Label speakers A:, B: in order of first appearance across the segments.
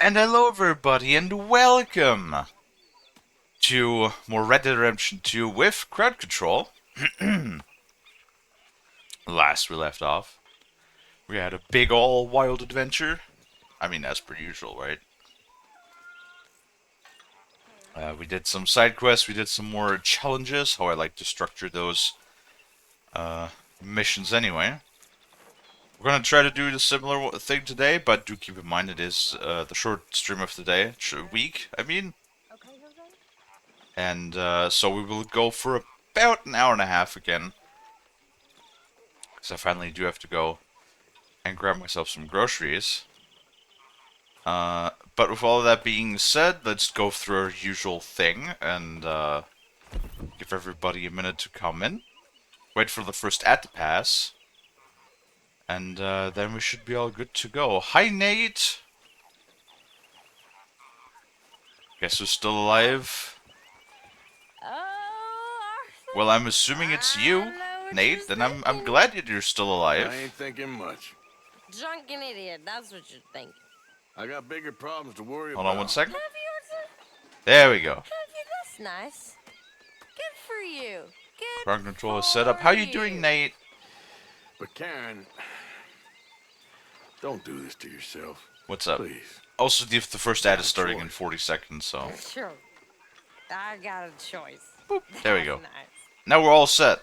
A: And hello everybody and welcome to more Red Dead Redemption 2 with crowd control. Last we left off, we had a big ol' wild adventure. I mean, as per usual, right? We did some side quests, we did some more challenges, how I like to structure those missions anyway. We're gonna try to do the similar thing today, but do keep in mind it is the short stream of the day, week, I mean. And so we will go for about an hour and a half again. Because I finally do have to go and grab myself some groceries. But with all of that being said, let's go through our usual thing and give everybody a minute to come in. Wait for the first ad to pass. And then we should be all good to go. Hi, Nate! Guess who's still alive? Well, I'm assuming it's you, Nate, and I'm glad that you're still alive.
B: I ain't thinking much.
C: Drunken idiot, that's what you're thinking.
B: I got bigger problems to worry
A: Hold
B: about.
A: on one second.
C: Have you?
A: There we go.
C: Have you? That's nice. Good for you. Good.
A: Ground control is set up. How you doing, Nate?
B: But Karen, don't do this to yourself.
A: What's up?
B: Please.
A: Also, the first ad is starting in 40 seconds, so...
C: Sure. I got a choice.
A: Boop. There we go.
C: That's nice.
A: Now we're all set.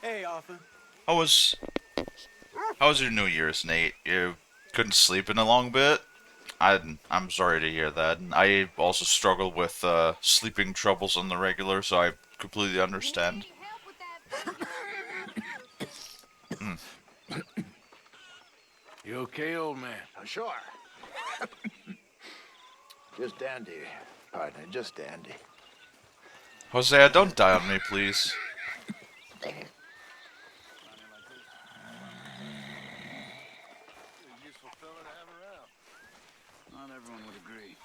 D: Hey, Arthur.
A: How was your New Year's, Nate? You couldn't sleep in a long bit? I'm sorry to hear that. I also struggle with sleeping troubles on the regular, so I completely understand.
B: You okay, old man?
E: Sure. Just dandy, partner, just dandy.
A: Hosea, don't die on me, please.
D: Not everyone would agree.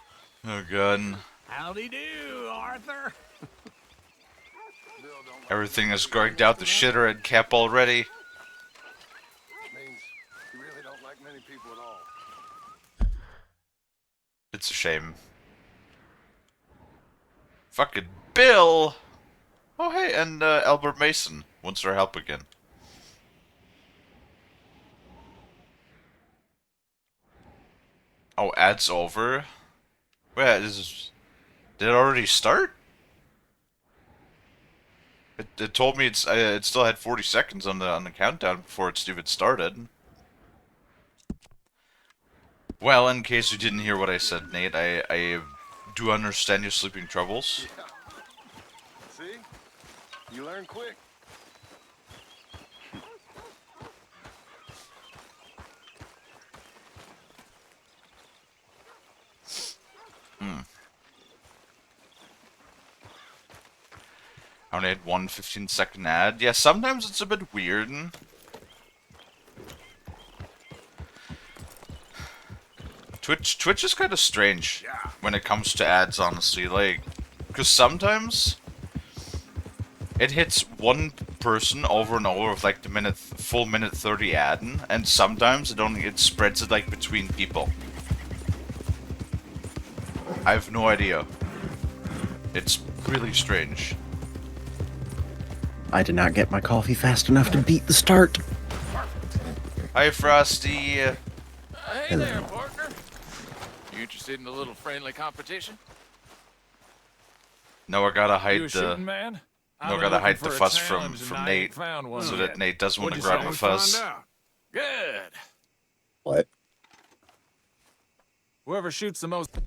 A: Oh, God.
D: Howdy do, Arthur.
A: Everything is going out the shitter and cap already.
B: Means you really don't like many people at all.
A: It's a shame. Fucking Bill! Oh, hey, and Albert Mason wants our help again. Oh, ad's over? Wait, did it already start? It told me it still had 40 seconds on the countdown before it's even started. Well, in case you didn't hear what I said, Nate, I do understand your sleeping troubles.
B: Yeah. See? You learn quick.
A: I only had one 15-second ad. Yeah, sometimes it's a bit weird. Twitch is kind of strange when it comes to ads, honestly. Like, because sometimes it hits one person over and over with like the full minute 30 ad, and sometimes it spreads it like between people. I have no idea. It's really strange.
F: I did not get my coffee fast enough to beat the start.
A: Hi, Frosty.
G: Hey there, partner. You interested in a little friendly competition?
A: No, I gotta
G: You
A: hide
G: a shooting man?
A: No, I gotta hide the fuss from Nate, so that Nate doesn't want to grab a fuzz.
G: Good.
F: What?
G: Whoever shoots the most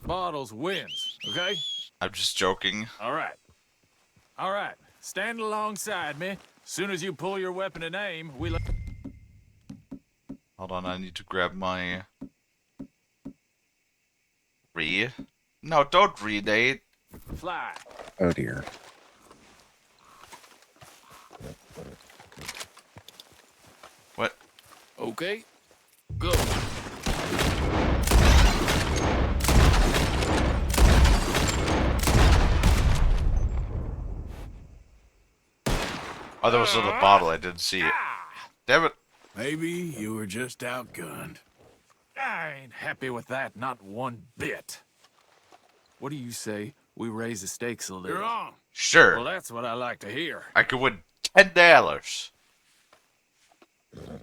G: bottles wins, okay?
A: I'm just joking.
G: All right. All right. Stand alongside me. Soon as you pull your weapon and aim, we'll...
A: Hold on, I need to grab my... No, don't read, Nate.
G: fly.
F: Oh dear.
A: What?
G: Okay. Go.
A: Oh, there was a little bottle. I didn't see it. Damn it.
D: Maybe you were just outgunned.
G: I ain't happy with that, not one bit. What do you say we raise the stakes a little?
D: You're wrong.
A: Sure.
G: Well, that's what I like to hear.
A: I could win $10.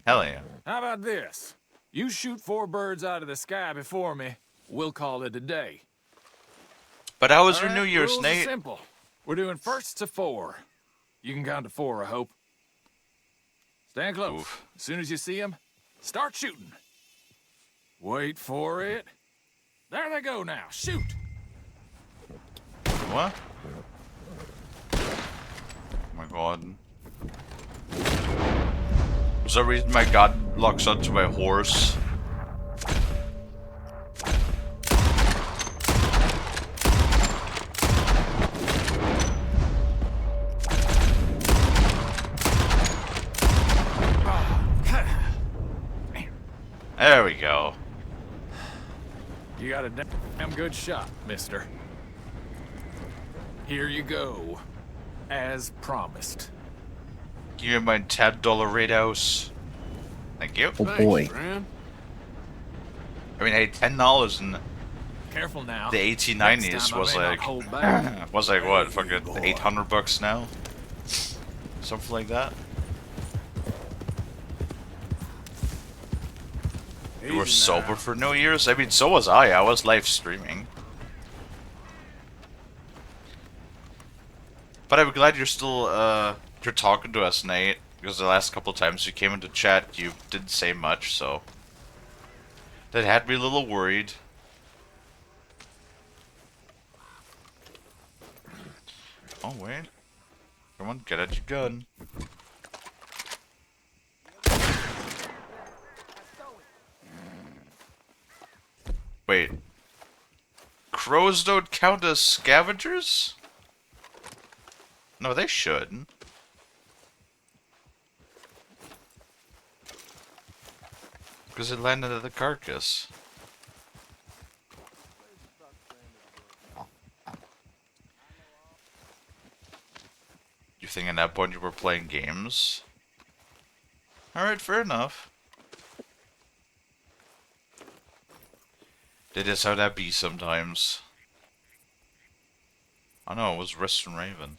A: Hell yeah.
G: How about this? You shoot 4 birds out of the sky before me, we'll call it a day.
A: But how was
G: All
A: your
G: right,
A: New Year's,
G: rules are
A: Nate?
G: simple. We're doing first to 4. You can count to 4, I hope. Stand close.
A: Oof.
G: As soon as you see them, start shooting. Wait for it. There they go now. Shoot.
A: What? Oh my god. For some reason my god locks onto my horse. There we go.
G: You got a damn good shot, mister. Here you go. As promised.
A: Give me my $10 raid house. Thank you.
F: Oh boy.
D: friend.
A: I mean, hey, $10 in
G: Careful now.
A: the
G: Next
A: 1890s
G: time I
A: was
G: may not
A: like,
G: hold back.
A: was like what, fucking $800 now? Something like that. You were
D: Easy
A: sober
D: now.
A: for New Year's? I mean, so was I. I was live streaming. But I'm glad you're still, you're talking to us, Nate. Because the last couple times you came into chat, you didn't say much, so... That had me a little worried. Oh, wait. Come on, get out your gun. Wait. Crows don't count as scavengers? No, they should. Because it landed at the carcass. You think at that point you were playing games? Alright, fair enough. It is how that be sometimes. Oh no, it was Rest and Raven.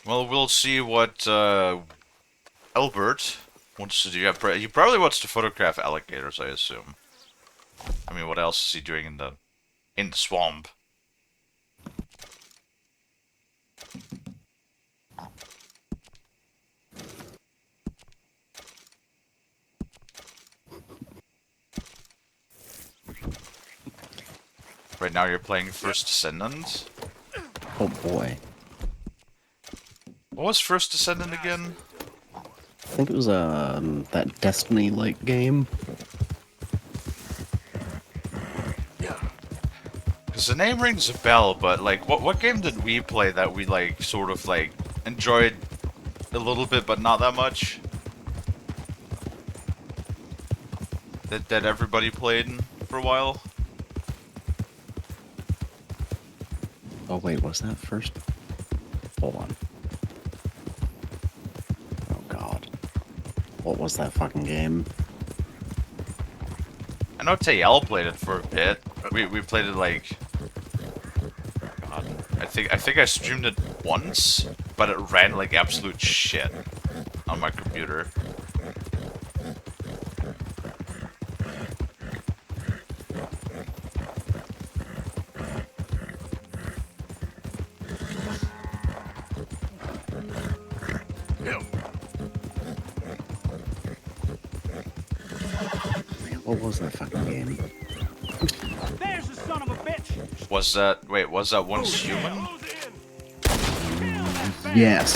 A: Well, we'll see what Albert wants to do. Yeah, he probably wants to photograph alligators, I assume. I mean, what else is he doing in the swamp? Right now you're playing First Descendant?
F: Oh boy.
A: What was First Descendant again?
F: I think it was that Destiny-like game.
A: Because the name rings a bell, but like, what game did we play that we like sort of like enjoyed a little bit, but not that much? That everybody played for a while.
F: Oh wait, was that first? Hold on. Oh god. What was that fucking game?
A: I know Tayel played it for a bit. We played it like, God, I think I streamed it once, but it ran like absolute shit on my computer.
F: What was that fucking game?
D: There's the son of a bitch.
A: Was that once human?
F: Yes.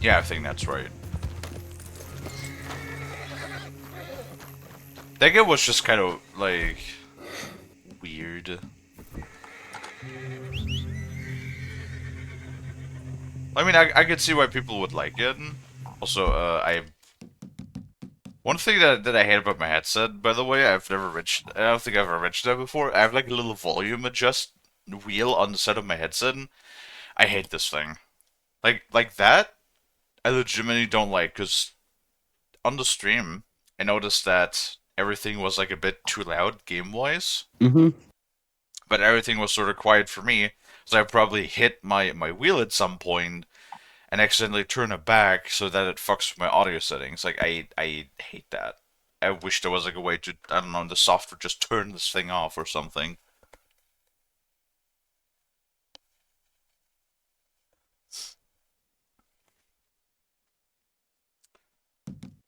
A: Yeah, I think that's right. That game was just kind of like weird. I mean, I could see why people would like it. Also, one thing that I hate about my headset, by the way, I don't think I've ever mentioned that before. I have like a little volume adjust wheel on the side of my headset. I hate this thing. Like that, I legitimately don't like, because on the stream, I noticed that everything was like a bit too loud game-wise.
F: Mm-hmm.
A: But everything was sort of quiet for me, so I probably hit my wheel at some point and accidentally turn it back so that it fucks with my audio settings. Like, I hate that. I wish there was like a way to, I don't know, in the software just turn this thing off or something.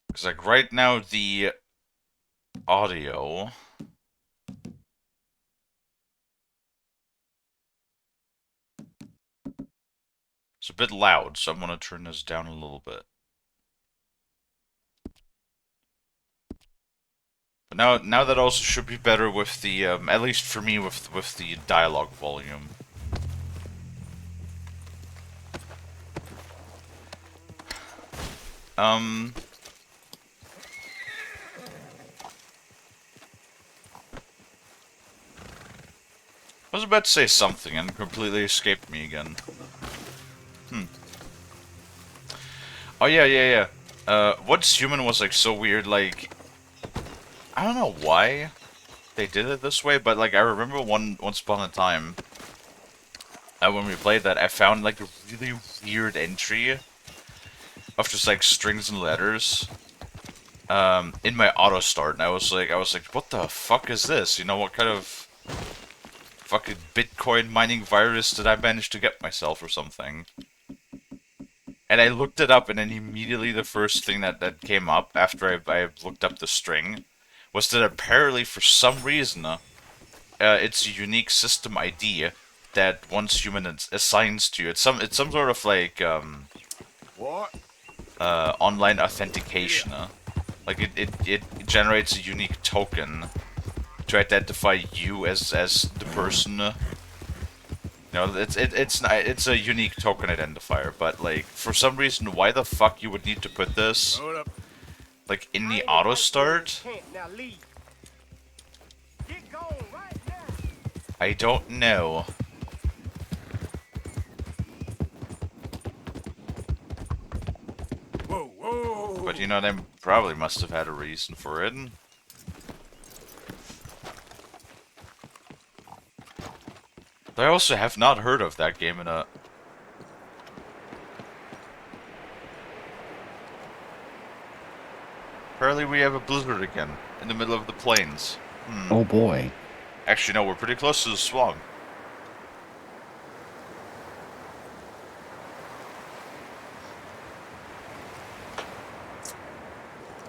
A: Because like right now the audio is a bit loud, so I'm going to turn this down a little bit. But now that also should be better with the, at least for me, with the dialogue volume. I was about to say something and it completely escaped me again. Oh yeah. What's Human was like so weird, like, I don't know why they did it this way, but like I remember once upon a time, when we played that, I found like a really weird entry of just like strings and letters in my auto start, and I was like, what the fuck is this? You know, what kind of fucking Bitcoin mining virus did I manage to get myself or something? And I looked it up, and then immediately the first thing that came up after I looked up the string was that apparently for some reason it's a unique system ID that once Human assigns to you. It's some sort of like
B: What?
A: online authentication. Like it generates a unique token to identify you as the person. No, it's a unique token identifier, but like for some reason, why the fuck you would need to put this
B: Hold up.
A: like in the auto start?
D: Now leave. Get going right now.
A: I don't know.
B: Whoa.
A: But you know, they probably must have had a reason for it. I also have not heard of that game in a... Apparently we have a blizzard again, in the middle of the plains.
F: Oh boy.
A: Actually, no, we're pretty close to the swamp.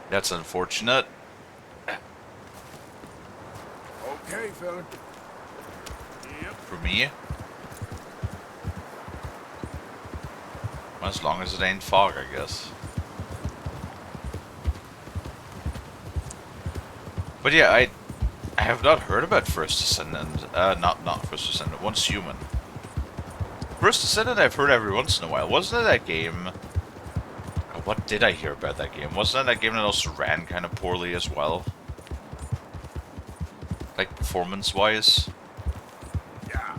A: That's unfortunate.
B: Okay, fella.
A: For me. As long as it ain't fog, I guess. But yeah, I have not heard about First Descendant. Not First Descendant, Once Human. First Descendant I've heard every once in a while. Wasn't it that game... What did I hear about that game? Wasn't that game that also ran kind of poorly as well? Like, performance-wise?
B: Yeah.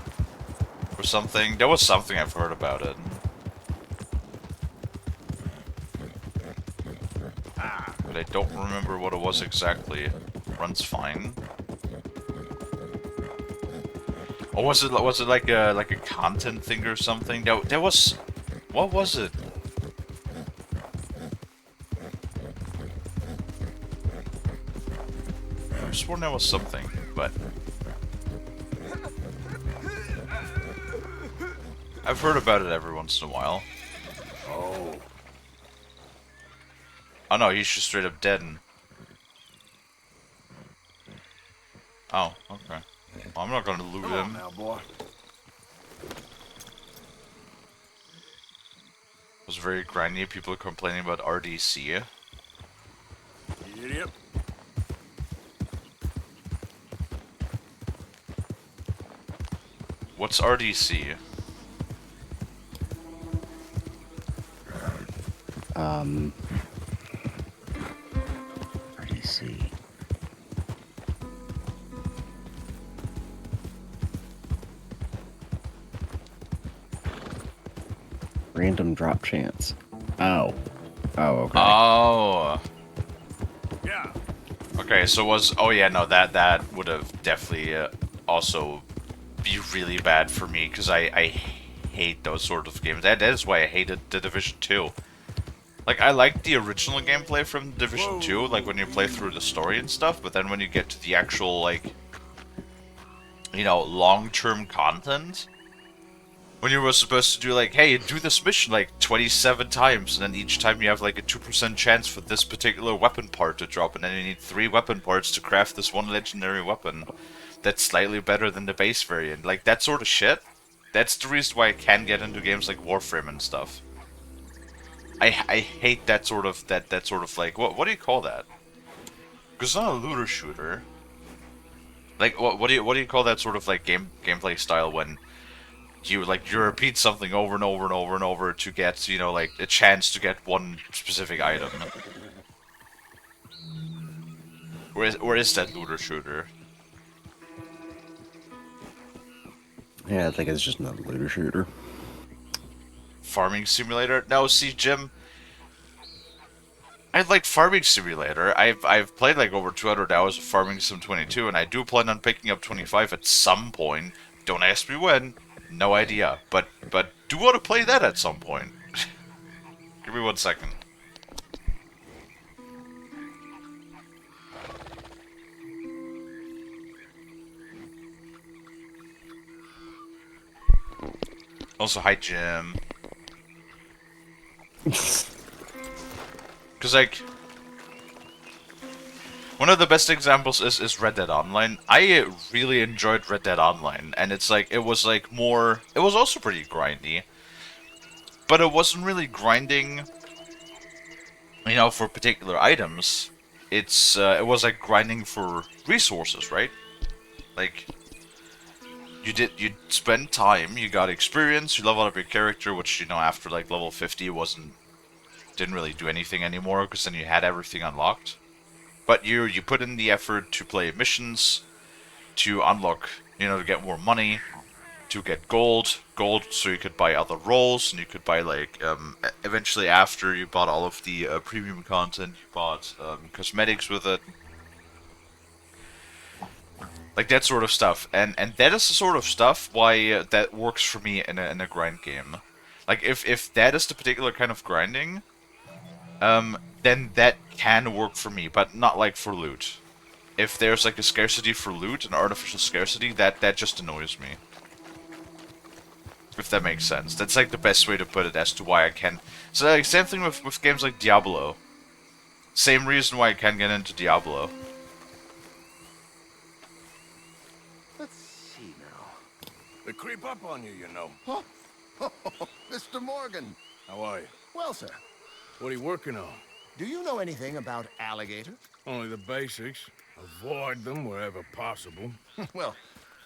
A: Or something? There was something I've heard about it. But I don't remember what it was exactly. Runs fine. Or was it like a content thing or something? There was... What was it? I sworn there was something, but... I've heard about it every once in a while. Oh no, he's just straight up dead. Oh, okay. Well, I'm not gonna loot
B: Come on
A: him.
B: now, boy.
A: It was very grindy. People are complaining about RDC.
B: Idiot.
A: What's RDC?
F: RDC. Random drop chance. Oh. Oh, okay.
A: Oh.
B: Yeah.
A: Okay, so was... Oh yeah, no, that would have definitely also be really bad for me, because I hate those sort of games. That is why I hated The Division 2. Like, I liked the original gameplay from Division 2, like when you play through the story and stuff, but then when you get to the actual, like, you know, long-term content, when you were supposed to do, like, hey, do this mission, like, 27 times, and then each time you have, like, a 2% chance for this particular weapon part to drop, and then you need 3 weapon parts to craft this one legendary weapon that's slightly better than the base variant. Like, that sort of shit, that's the reason why I can get into games like Warframe and stuff. I hate that sort of, that sort of, like, what do you call that? Because it's not a looter shooter. Like, what do you call that sort of, like, gameplay style when you repeat something over and over and over and over to get, you know, like, a chance to get one specific item? Or is that looter shooter?
F: Yeah, I think it's just another looter shooter.
A: Farming simulator? No, see, Jim, I like Farming Simulator. I've played like over 200 hours of Farming Sim 22, and I do plan on picking up 25 at some point. Don't ask me when. No idea. But do want to play that at some point. Give me 1 second. Also, hi, Jim. Because, like, one of the best examples is Red Dead Online. I really enjoyed Red Dead Online, and it's like, it was like more... It was also pretty grindy. But it wasn't really grinding, you know, for particular items. It was like grinding for resources, right? Like, you'd spend time, you got experience, you level up your character, which, you know, after like level 50 didn't really do anything anymore, because then you had everything unlocked. But you put in the effort to play missions, to unlock, you know, to get more money, to get gold, so you could buy other roles, and you could buy, like, eventually after you bought all of the premium content, you bought cosmetics with it. Like, that sort of stuff. And that is the sort of stuff why that works for me in a grind game. Like, if that is the particular kind of grinding, then that can work for me, but not like for loot. If there's like a scarcity for loot, an artificial scarcity, that just annoys me. If that makes sense. That's like the best way to put it as to why I can. So like, same thing with games like Diablo. Same reason why I can get into Diablo.
B: Let's see now. They creep up on you, you know. Huh? Mr. Morgan.
D: How are you?
B: Well, sir,
D: What are you working on?
B: do you know anything about alligators?
D: Only the basics. Avoid them wherever possible.
B: Well,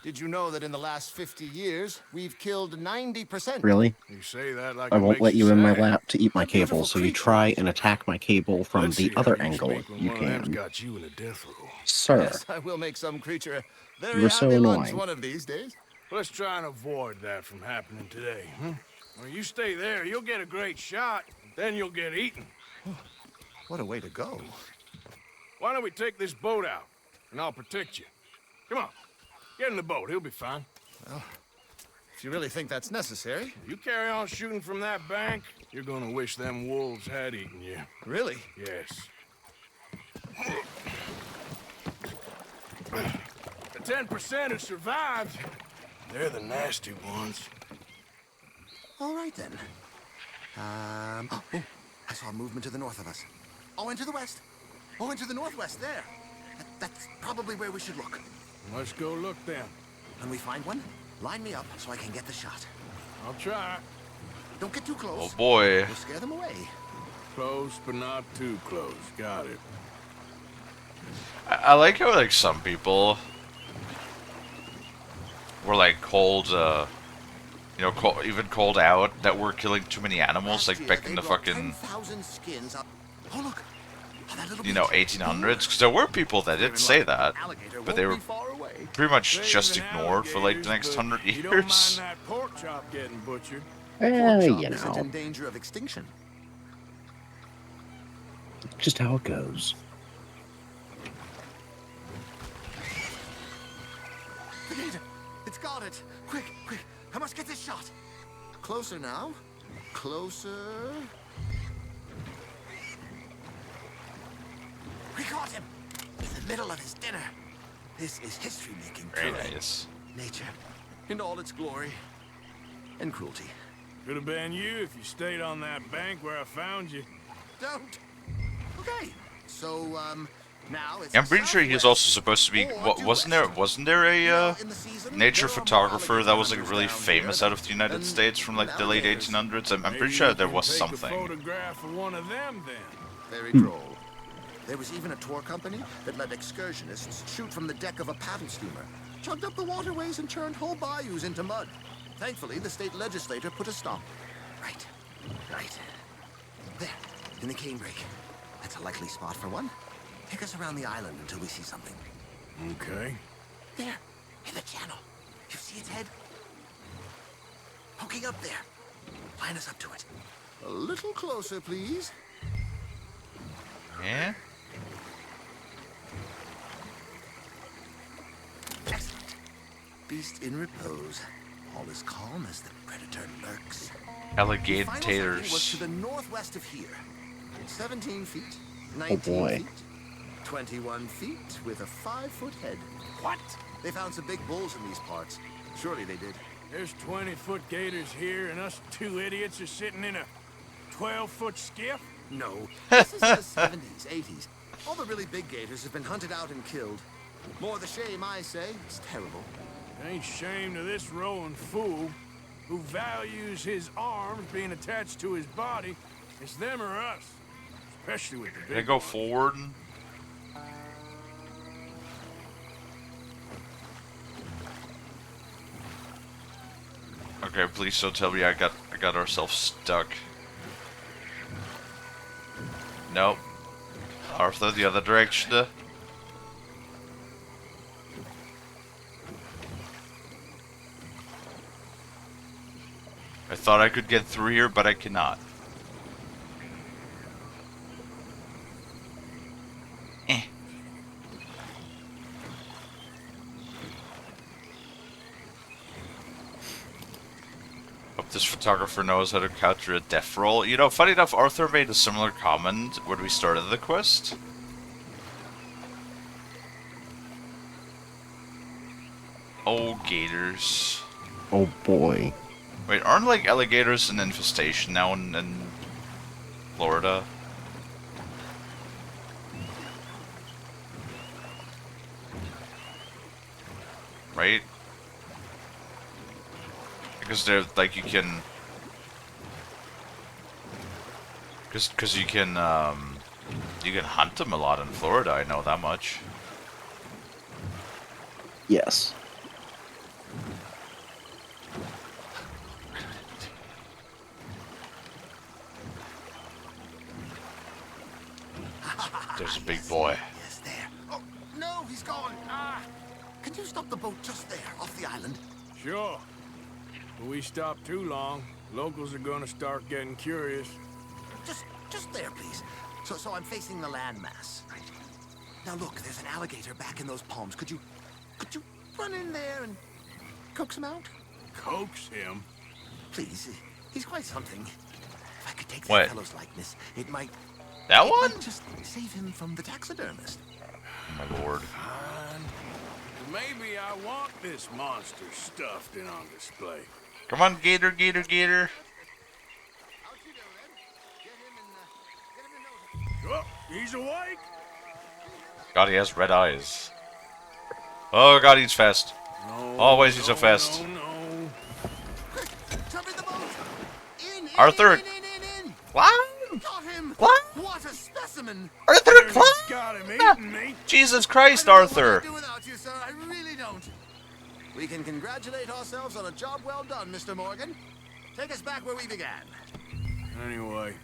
B: did you know that in the last 50 years, we've killed 90%?
F: Really?
D: You say that like
F: I
D: it
F: won't
D: makes
F: let you in my
D: sad.
F: lap to eat my cable,
B: beautiful
F: so you
B: creature.
F: try and attack my cable from
D: Let's see
F: the
D: how
F: other
D: you
F: angle
D: speak when
F: you
D: one of them's
F: can.
D: got you in a death row.
F: Sir,
B: Yes, I will make some creature very
F: You were so
B: happy lunch
F: annoying.
B: one of these days.
D: Let's try and avoid that from happening today, huh? When you stay there, you'll get a great shot, then you'll get eaten.
B: What a way to go.
D: Why don't we take this boat out, and I'll protect you. Come on, get in the boat. He'll be fine.
B: If you really think that's necessary.
D: You carry on shooting from that bank, you're gonna wish them wolves had eaten you.
B: Really?
D: Yes. The 10% who survived, they're the nasty ones.
B: All right, then. Oh, I saw movement to the north of us. Oh, and to the west. Oh, and to the northwest, there. That's probably where we should look.
D: Let's go look then.
B: When we find one, line me up so I can get the shot.
D: I'll try.
B: Don't get too
A: Oh
B: close.
A: boy.
B: We'll scare them away.
D: Close, but not too close. Got it.
A: I like how, like, some people were like called, even called out that we're killing too many animals, like back in the fucking,
B: 10,000 skins up. Oh, look. Oh, that little
A: 1800s. Because there were people that did say that, but they were pretty much just ignored for like the next 100
D: You don't mind
A: years.
D: that pork chop getting butchered?
F: You
B: isn't
F: know,
B: in danger of extinction.
F: just how it goes.
B: The gator! It's got it! Quick, quick! I must get this shot! Closer now. Closer. We caught him! In the middle of his dinner. This is history-making.
A: Very
B: truly.
A: nice.
B: Nature, in all its glory and cruelty.
D: Could have been you if you stayed on that bank where I found you.
B: Don't. Okay. So, now it's
A: I'm pretty sure he's also supposed to be. Wasn't there a nature photographer that was like really famous out of the United States from like the late 1800s? I'm pretty
D: Maybe
A: sure
D: you
A: there
D: can
A: was
D: take a
A: something.
D: photograph of one of them then.
B: Very droll. There was even a tour company that let excursionists shoot from the deck of a paddle steamer, chugged up the waterways and turned whole bayous into mud. Thankfully, the state legislature put a stop. Right. There, in the canebrake. That's a likely spot for one. Take us around the island until we see something.
D: Okay.
B: There, in the channel. You see its head? Poking up there. Line us up to it. A little closer, please.
A: Yeah.
B: Excellent. Beast in repose. All is calm as the predator lurks.
A: Alligator
B: The final sighting was
A: taters.
B: to the northwest of here. 17 feet,
F: Oh
B: 19
F: boy.
B: feet, 21 feet with a 5-foot head.
D: What?
B: They found some big bulls in these parts. Surely they did.
D: There's 20-foot gators here, and us two idiots are sitting in a 12-foot skiff?
B: No, this is the 70s, 80s. All the really big gators have been hunted out and killed. More the shame, I say. It's terrible.
D: Ain't shame to this rowing fool who values his arms being attached to his body. It's them or us, especially with the
A: Can I
D: big
A: go
D: ones.
A: forward? Okay, please don't tell me I got ourselves stuck. Nope. Arthur, the other direction. I thought I could get through here, but I cannot. Eh. Hope this photographer knows how to capture a death roll. You know, funny enough, Arthur made a similar comment when we started the quest. Oh, gators.
F: Oh boy.
A: Wait, aren't like alligators an infestation now in Florida? Right? Because they're like you can, because you can hunt them a lot in Florida. I know that much.
F: Yes.
A: There's a big boy.
B: Yes, there. Oh, no, he's gone. Ah! Can you stop the boat just there, off the island?
D: Sure. If we stop too long, locals are gonna start getting curious.
B: Just there, please. So I'm facing the landmass. Right. Now look, there's an alligator back in those palms. Could you run in there and coax him out?
D: Coax him?
B: Please. He's quite something. If I could take
A: What?
B: that fellow's likeness, it might
A: That one?
B: just save him from the taxidermist.
A: Oh my lord.
D: Fine. Maybe I want this monster stuffed and on display.
A: Come on, gator, gator, gator.
B: Out you go, then. Get him in no time.
D: Oh, he's awake.
A: God, he has red eyes. Oh god, he's fast.
D: No,
A: Oh, why is he so fast?
D: No.
B: Quick, jump in the boat. In,
A: Arthur.
B: in.
A: Climb!
B: Got him.
A: What?
B: What a specimen.
A: Arthur,
D: Nearly
A: climb!
D: got him eating me.
A: Jesus Christ,
B: I don't know what
A: Arthur!
B: I'd do without you, sir. I really don't. We can congratulate ourselves on a job well done, Mr. Morgan. Take us back where we began.
D: Anyway,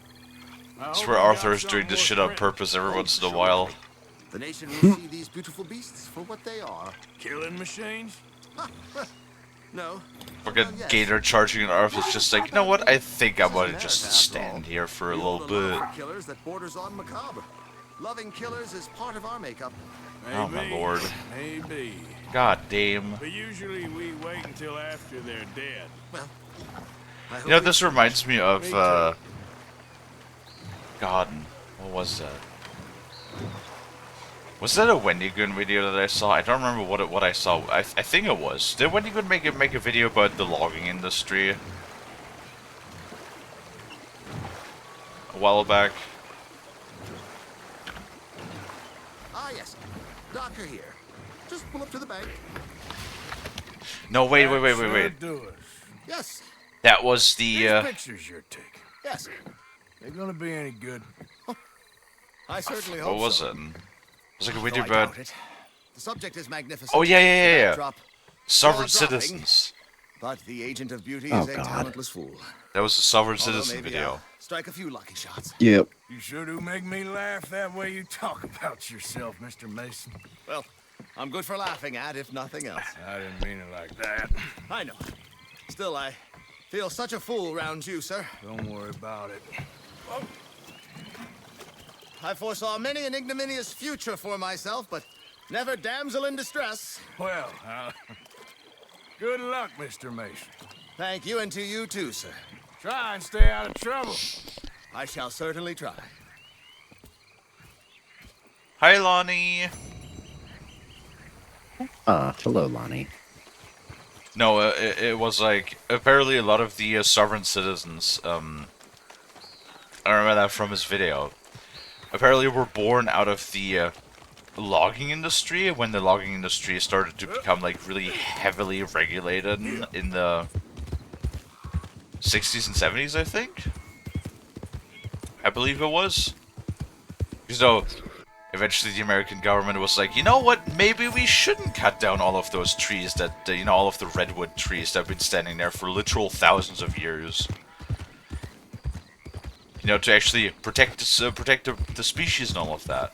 D: I
A: I
D: hope
A: swear
D: you got
A: Arthur's doing
D: something
A: this
D: worth
A: shit on
D: printing.
A: purpose every
B: Oh,
A: once in a
B: surely.
A: while.
B: The nation will see these beautiful beasts for what they are.
D: Killing machines?
B: No.
A: Fucking
B: Well, yes.
A: Gator charging an Arthur's just like, you know what? I think I'm
B: This is
A: gonna just
B: America, after
A: stand
B: all.
A: here for a
B: We
A: little
B: hold love
A: bit.
B: for killers that borders on macabre. Loving killers is part of our makeup.
D: Maybe,
A: Oh my lord.
D: Maybe.
A: God damn.
D: But usually we wait until after they're dead.
B: Well, I hope
A: You know,
B: we-
A: this reminds me of,
D: Me too.
A: God, what was that? Was that a Wendy Gun video that I saw? I don't remember what I saw. I think it was. Did Wendy Gun make a video about the logging industry? A while back.
B: Ah, yes. Docker here. Just pull up to the bank.
A: No, wait.
D: Sure do it.
B: Yes.
A: That was
D: These
A: the,
D: pictures you're taking,
B: Yes.
D: they gonna be any good?
B: I certainly hope
A: what was
B: so.
A: it? It was like a
B: Though
A: video
B: I
A: about
B: doubt it. The subject is magnificent.
A: Oh, yeah,
B: The
A: yeah.
B: backdrop,
A: sovereign
B: jaw-dropping.
A: citizens.
B: But the agent of beauty
F: Oh,
B: is a
F: God.
B: talentless fool.
A: That was the sovereign
B: Although
A: citizen
B: maybe
A: video.
B: I'll strike a few lucky shots.
F: Yep.
D: You sure do make me laugh that way you talk about yourself, Mr. Mason.
B: Well, I'm good for laughing at, if nothing else.
D: I didn't mean it like that.
B: I know. Still, I feel such a fool round you, sir.
D: Don't worry about it.
B: I foresaw many an ignominious future for myself, but never damsel in distress.
D: Well, good luck, Mr. Mason.
B: Thank you, and to you too, sir.
D: Try and stay out of trouble.
B: I shall certainly try.
A: Hi, Lonnie.
F: Hello, Lonnie.
A: No, it was like apparently a lot of the sovereign citizens. I remember that from his video. Apparently, were born out of the logging industry when the logging industry started to become like really heavily regulated in the 60s and 70s, I think. I believe it was. Because though, eventually the American government was like, you know what, maybe we shouldn't cut down all of those trees that, you know, all of the redwood trees that have been standing there for literal thousands of years. You know, to actually protect the species and all of that.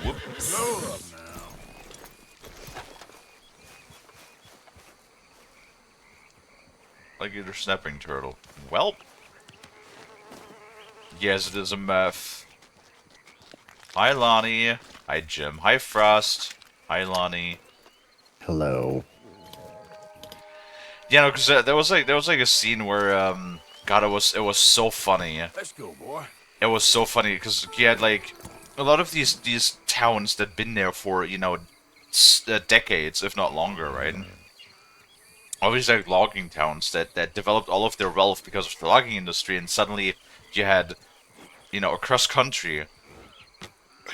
A: Whoop.
D: Slow up now.
A: Like you're a snapping turtle. Well. Yes, it is a meth. Hi, Lonnie. Hi, Jim. Hi, Frost. Hi, Lonnie.
F: Hello.
A: Yeah, no, because there was like a scene where God, it was so funny.
D: Let's go, boy.
A: It was so funny because you had like a lot of these towns that'd been there for, you know, decades, if not longer, right? All these like logging towns that developed all of their wealth because of the logging industry, and suddenly you had, you know, across country,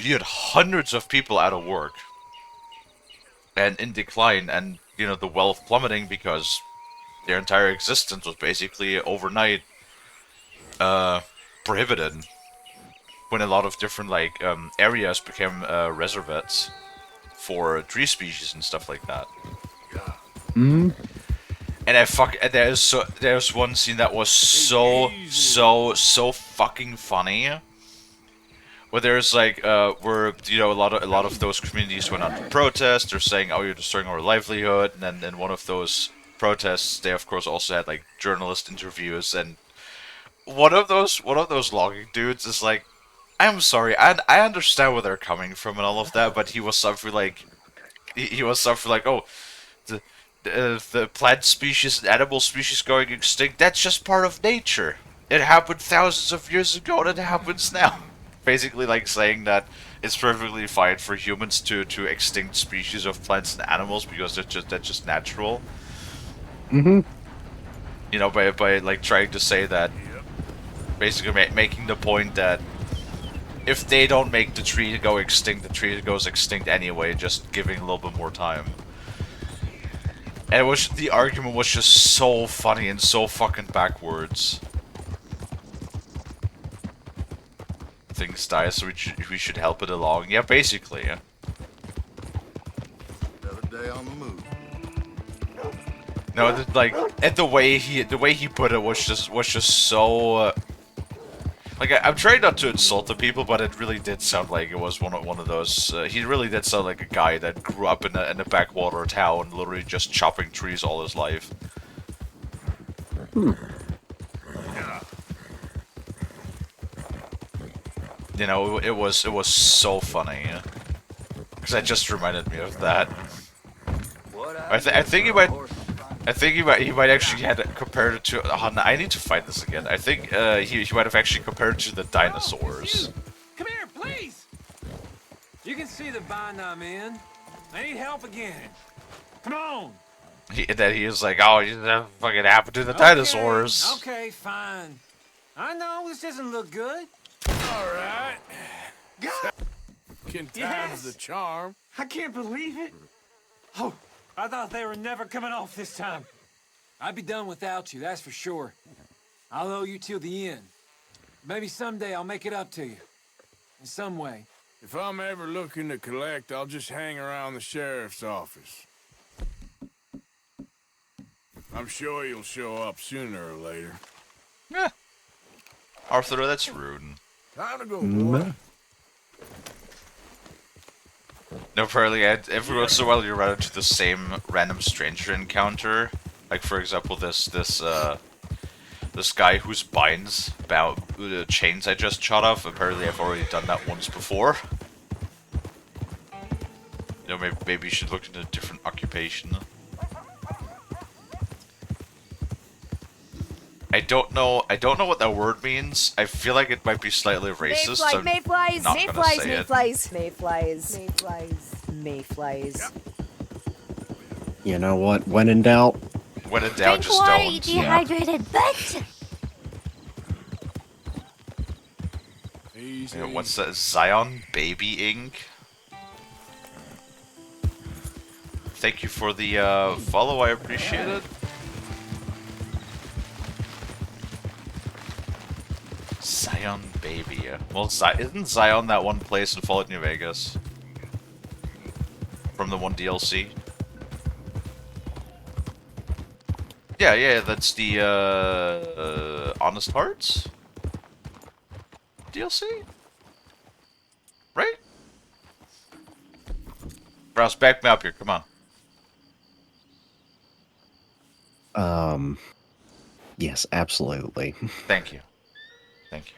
A: you had hundreds of people out of work and in decline, and you know the wealth plummeting because their entire existence was basically overnight prohibited. When a lot of different like areas became reservoirs for tree species and stuff like that.
F: Hmm.
A: And there's one scene that was so fucking funny. Where there's like where you know a lot of those communities went out to protest. They're saying, "Oh, you're destroying our livelihood." And then in one of those protests, they of course also had like journalist interviews, and one of those logging dudes is like, "I'm sorry, I understand where they're coming from and all of that," but he was something like, "Oh, the plant species and animal species going extinct, that's just part of nature. It happened thousands of years ago and it happens now." Basically like saying that it's perfectly fine for humans to extinct species of plants and animals because that's just natural.
F: Mm-hmm.
A: You know, by like trying to say that, basically making the point that if they don't make the tree go extinct, the tree goes extinct anyway, just giving a little bit more time. And the argument was just so funny and so fucking backwards. Things die, so we should help it along. Yeah, basically. Yeah.
B: day on the move.
A: No, like, and the way he put it was just so. Like I'm trying not to insult the people, but it really did sound like it was one of those. He really did sound like a guy that grew up in a backwater town, literally just chopping trees all his life. You know, it was so funny. Because that just reminded me of that. I think he might actually had compared it to. Oh, no, I need to find this again. I think he might have actually compared it to the dinosaurs.
H: Come here, please! You can see the bind I'm in. I need help again. Come on!
A: Then he was like, "Oh, that fucking happened to the dinosaurs."
H: Okay, fine. I know this doesn't look good.
D: All right.
H: God,
D: Can time's
H: Yes.
D: the charm.
H: I can't believe it. Oh, I thought they were never coming off this time. I'd be done without you, that's for sure. I'll owe you till the end. Maybe someday I'll make it up to you. In some way.
D: If I'm ever looking to collect, I'll just hang around the sheriff's office. I'm sure you'll show up sooner or later.
A: Yeah. Arthur, that's rude.
D: Time to go, boy.
A: No, apparently, every once in a while you run into the same random stranger encounter. Like, for example, this guy whose binds about the chains I just shot off. Apparently, I've already done that once before. You know, maybe you should look into a different occupation. I don't know what that word means. I feel like it might be slightly racist. So I'm
C: Mayflies,
A: not gonna
C: mayflies,
A: say it.
C: mayflies, mayflies, mayflies, mayflies.
F: You know what? When in doubt,
A: When in doubt,
C: Drink
A: just
C: water,
A: don't.
C: you dehydrated bitch!
D: Easy.
A: Yeah, what's that? Zion Baby Inc. Thank you for the follow. I appreciate it. Zion Baby. Well, isn't Zion that one place in Fallout New Vegas? From the one DLC? Yeah, that's the, Honest Hearts? DLC? Right? Browse, back me up here, come on.
F: yes, absolutely.
A: Thank you. Thank you.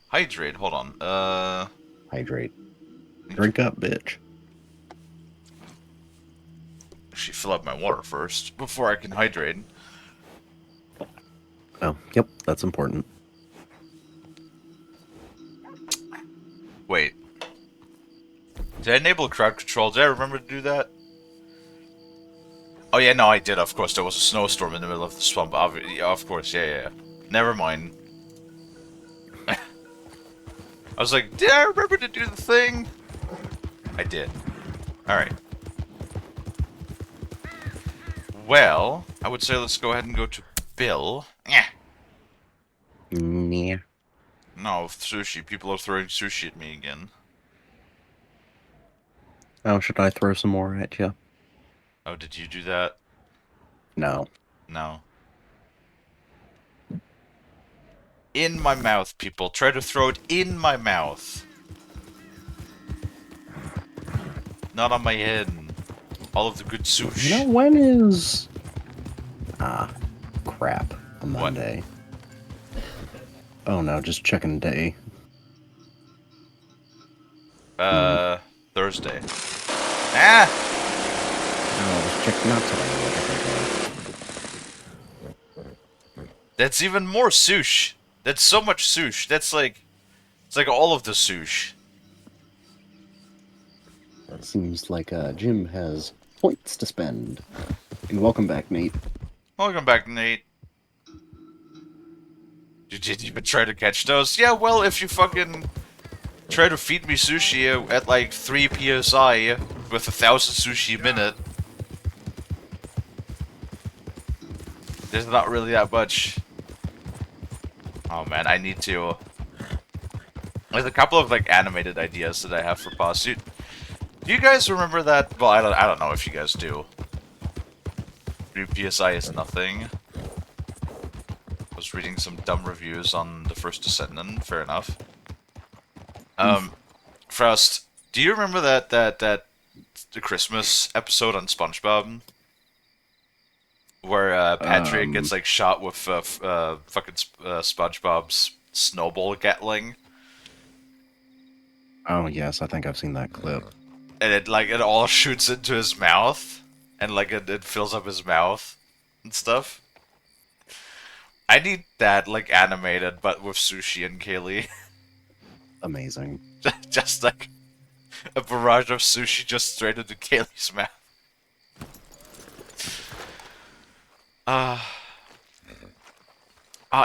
A: Hydrate, hold on.
F: Hydrate. Drink up, bitch.
A: Actually, fill up my water first before I can hydrate.
F: Oh, yep, that's important.
A: Wait. Did I enable crowd control? Did I remember to do that? Oh yeah, no, I did, of course. There was a snowstorm in the middle of the swamp. Yeah, of course, yeah. Never mind. I was like, did I remember to do the thing? I did. Alright. Well, I would say let's go ahead and go to Bill. Yeah.
F: Yeah.
A: No, sushi. People are throwing sushi at me again.
F: Oh, should I throw some more at you?
A: Oh, did you do that?
F: No.
A: No. In my mouth, people. Try to throw it in my mouth. Not on my head. All of the good sushi.
F: You know, when is... Ah, crap. A Monday. Oh no, just checking day.
A: Thursday. Ah!
F: No, I was checking out today.
A: That's even more sush. That's so much sush. That's like... It's like all of the sush.
F: It seems like Jim has points to spend. And welcome back, Nate.
A: Welcome back, Nate. Did you even try to catch those? Yeah, well, if you fucking try to feed me sushi at like 3 PSI with 1,000 sushi a minute, there's not really that much. Oh man, I need to. There's a couple of like animated ideas that I have for Pursuit. Do you guys remember that? Well, I don't know if you guys do. 3 PSI is nothing. I was reading some dumb reviews on the first Descendant. Fair enough. Frost, do you remember that the Christmas episode on SpongeBob where Patrick gets like shot with SpongeBob's snowball Gatling,
F: Oh yes, I think I've seen that clip.
A: and it all shoots into his mouth, and like it fills up his mouth and stuff. I need that like animated, but with Sushi and Kalie.
F: Amazing.
A: Just like a barrage of sushi just straight into Kalie's mouth.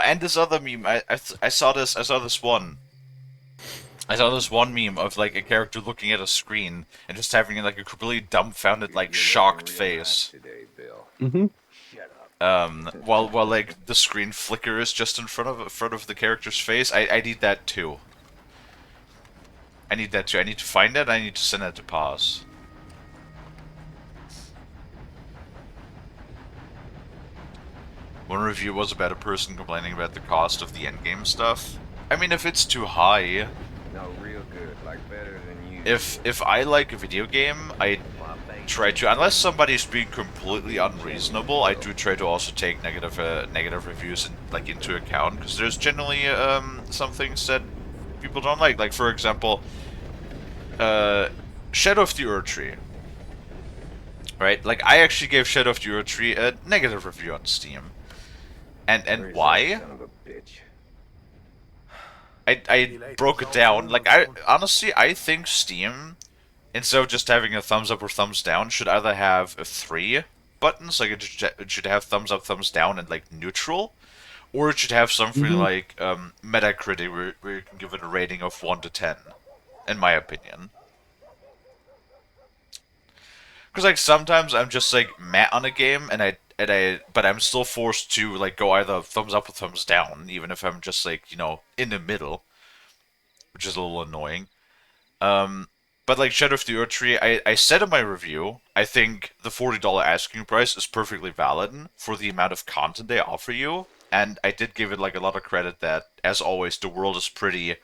A: And this other meme, I saw this one. I saw this one meme of like a character looking at a screen and just having like a completely dumbfounded, like shocked face.
F: Mm-hmm.
A: While like the screen flickers just in front of the character's face. I need that too. I need that too. I need to find it. I need to send it to pause. One review was about a person complaining about the cost of the endgame stuff. I mean, if it's too high,
I: No, real good, like better than you.
A: if I like a video game, I try to, unless somebody's being completely unreasonable, I do try to also take negative reviews into account, because there's generally some things that people don't like. Like for example, Shadow of the Erdtree. Right? Like I actually gave Shadow of the Erdtree a negative review on Steam. And why?
I: Son of a bitch.
A: I broke it down. Like I honestly I think Steam, instead of just having a thumbs up or thumbs down, should either have a 3 buttons, like it should have thumbs up, thumbs down, and like neutral, or it should have something like Metacritic where you can give it a rating of 1 to 10, in my opinion. Because like sometimes I'm just like mad on a game but I'm still forced to like go either thumbs up or thumbs down, even if I'm just like, you know, in the middle, which is a little annoying. But like Shadow of the Erdtree, I said in my review, I think the $40 asking price is perfectly valid for the amount of content they offer you, and I did give it like a lot of credit that, as always, the world is pretty,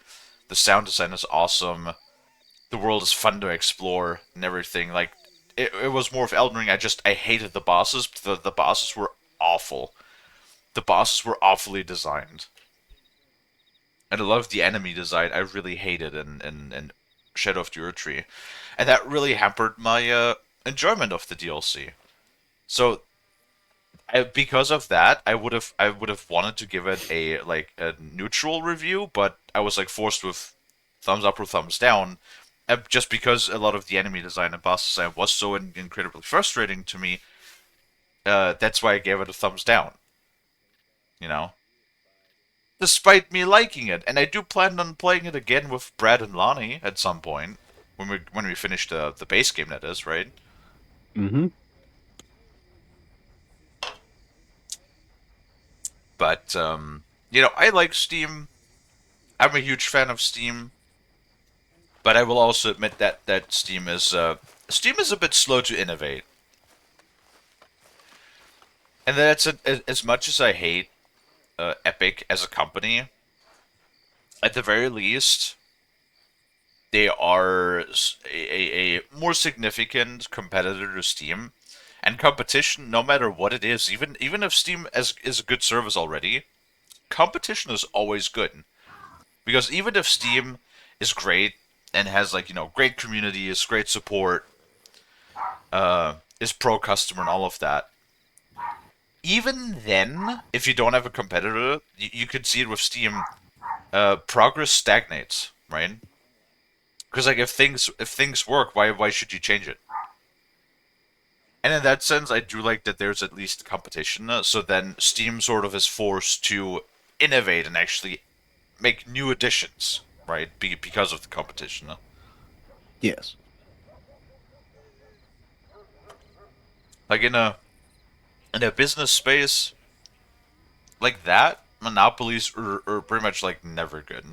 A: the sound design is awesome, the world is fun to explore and everything. Like it was more of Elden Ring. I hated the bosses. The bosses were awful. The bosses were awfully designed. And I love the enemy design. I really hated in Shadow of the Erdtree. And that really hampered my enjoyment of the DLC. So because of that, I would have wanted to give it a neutral review, but I was like forced with thumbs up or thumbs down. Just because a lot of the enemy design and boss design was so incredibly frustrating to me, that's why I gave it a thumbs down. You know? Despite me liking it. And I do plan on playing it again with Brad and Lonnie at some point. When we finish the base game, that is, right?
F: Mm-hmm.
A: But, you know, I like Steam. I'm a huge fan of Steam. But I will also admit that Steam is a bit slow to innovate, and that's as much as I hate Epic as a company. At the very least, they are a more significant competitor to Steam, and competition, no matter what it is, even if Steam is a good service already, competition is always good, because even if Steam is great and has like, you know, great community, is great support, is pro customer and all of that. Even then, if you don't have a competitor, you could see it with Steam. Progress stagnates, right? Because like if things work, why should you change it? And in that sense, I do like that there's at least competition. So then Steam sort of is forced to innovate and actually make new additions, right? Because of the competition.
F: Yes.
A: Like in a business space like that, monopolies are pretty much like never good.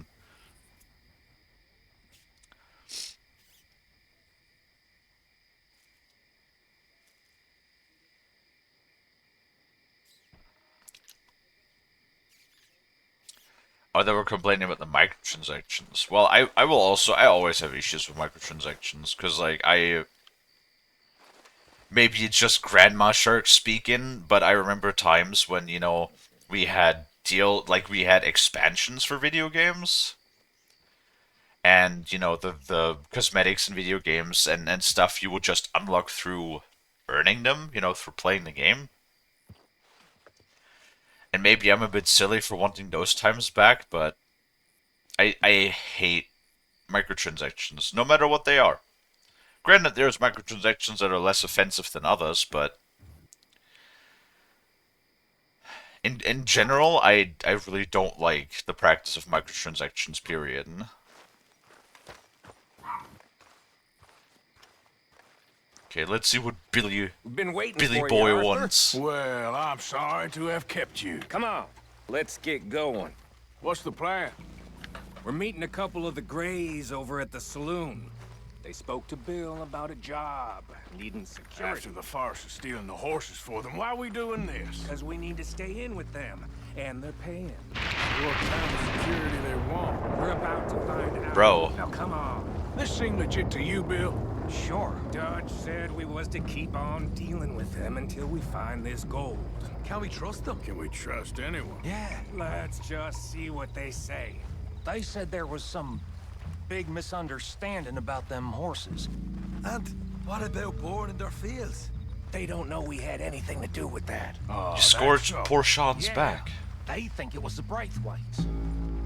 A: Oh, they were complaining about the microtransactions. Well, I always have issues with microtransactions, because, like, maybe it's just Grandma Shark speaking, but I remember times when, you know, we had expansions for video games, and, you know, the cosmetics in video games and stuff you would just unlock through earning them, you know, through playing the game. And maybe I'm a bit silly for wanting those times back, but I hate microtransactions, no matter what they are. Granted, there's microtransactions that are less offensive than others, but in general, I really don't like the practice of microtransactions, period. Okay, let's see what Billy Boy wants.
D: Well, I'm sorry to have kept you.
H: Come on, let's get going.
D: What's the plan?
H: We're meeting a couple of the Greys over at the saloon. They spoke to Bill about a job, needing security.
D: After the farce of stealing the horses for them, why are we doing this?
H: Because we need to stay in with them, and they're paying.
D: What kind of security they want?
H: We're about to find out.
A: Bro.
H: Now come on.
D: This seem legit to you, Bill?
H: Sure. Dutch said we was to keep on dealing with them until we find this gold.
D: Can we trust them? Can we trust anyone?
H: Yeah, let's just see what they say.
J: They said there was some big misunderstanding about them horses.
K: And what about boring in their fields?
H: They don't know we had anything to do with that.
D: Oh,
A: You scorched poor Sean's
J: Yeah.
A: back.
J: They think it was the Braithwaites.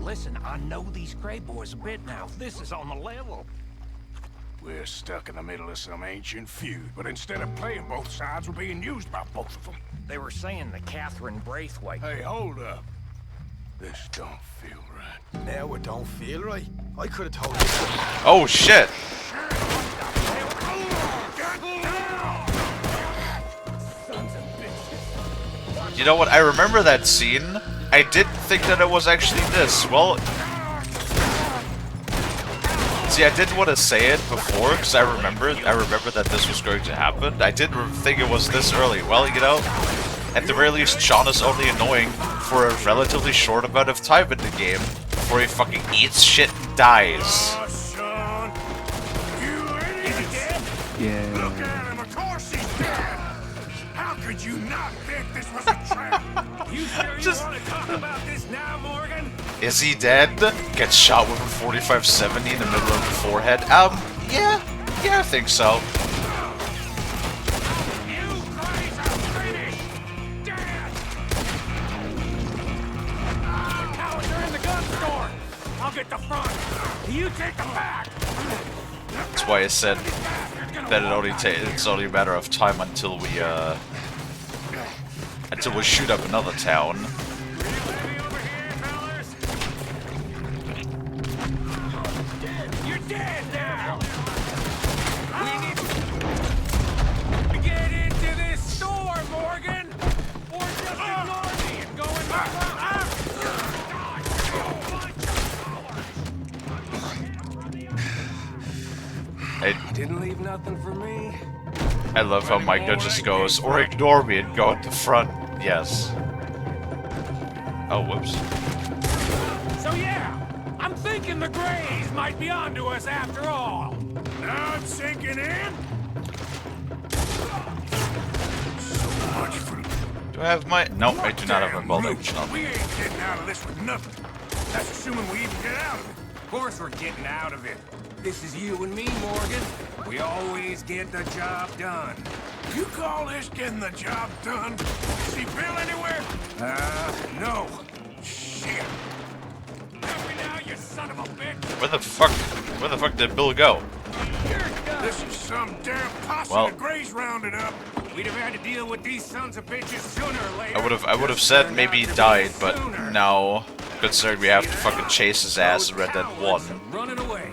J: Listen, I know these Grey boys a bit now. This is on the level.
D: We're stuck in the middle of some ancient feud, but instead of playing both sides, we're being used by both of them.
J: They were saying the Catherine Braithwaite.
D: Hey, hold up. This don't feel right.
K: Now it don't feel right. I could have told you that.
A: Oh shit! You know what? I remember that scene. I didn't think that it was actually this. Well, see, I didn't want to say it before because I remember that this was going to happen. I didn't think it was this early. Well, you know, at the very least, Sean is only annoying for a relatively short amount of time in the game before he fucking eats shit and dies.
D: Oh, Sean! You idiot! Is he dead?
F: Yeah.
D: Look at him, of course he's dead! How could you not think this was a trap?
H: You sure
A: Just-
H: you want to talk about this now, Morgan?
A: Is he dead? Gets shot with a 45-70 in the middle of the forehead. Yeah, I think so.
H: You guys are finished! Dead! The cowards are in the gun store! I'll get the front! You take the back!
A: That's why I said that it's only a matter of time until we shoot up another town.
H: You're dead now! We need to get into this store, Morgan! Or just ignore me and go in the front! Didn't leave nothing for me.
A: I love how Micah just goes, or ignore me and go at the front. Yes. Oh, whoops.
H: So yeah, I'm thinking the Greys might be onto us after all.
D: Now it's sinking in? So much for...
A: Do I have my... No, I do not have my bolt action on.
D: We ain't getting out of this with nothing. That's assuming we even get out of it.
H: Of course we're getting out of it. This is you and me, Morgan. We always get the job done.
D: You call this getting the job done? See Bill anywhere?
H: No.
D: Shit.
H: Help me now, you son of a bitch!
A: Where the fuck did Bill go?
D: This is some damn posse
A: Well-
D: the Greys rounded up.
H: We'd have had to deal with these sons of bitches sooner or later.
A: I would have said maybe he died, but no. Considering we have to fucking chase his ass in Red Dead 1.
H: Running away.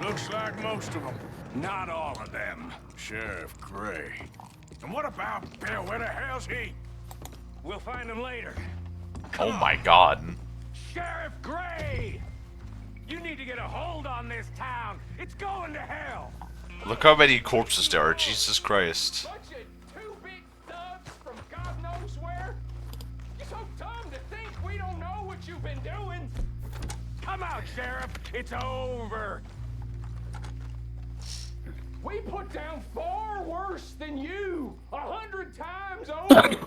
D: Looks like most of them.
H: Not all of them.
D: Sheriff Gray. And what about Bill? Where the hell's he?
H: We'll find him later.
A: Oh my god.
H: Sheriff Gray! You need to get a hold on this town. It's going to hell.
A: Look how many corpses there are, Jesus Christ.
H: Bunch of two-bit thugs from God knows where. You're so dumb to think we don't know what you've been doing.
D: Come out, Sheriff. It's over. We put down far worse than you. 100 times over.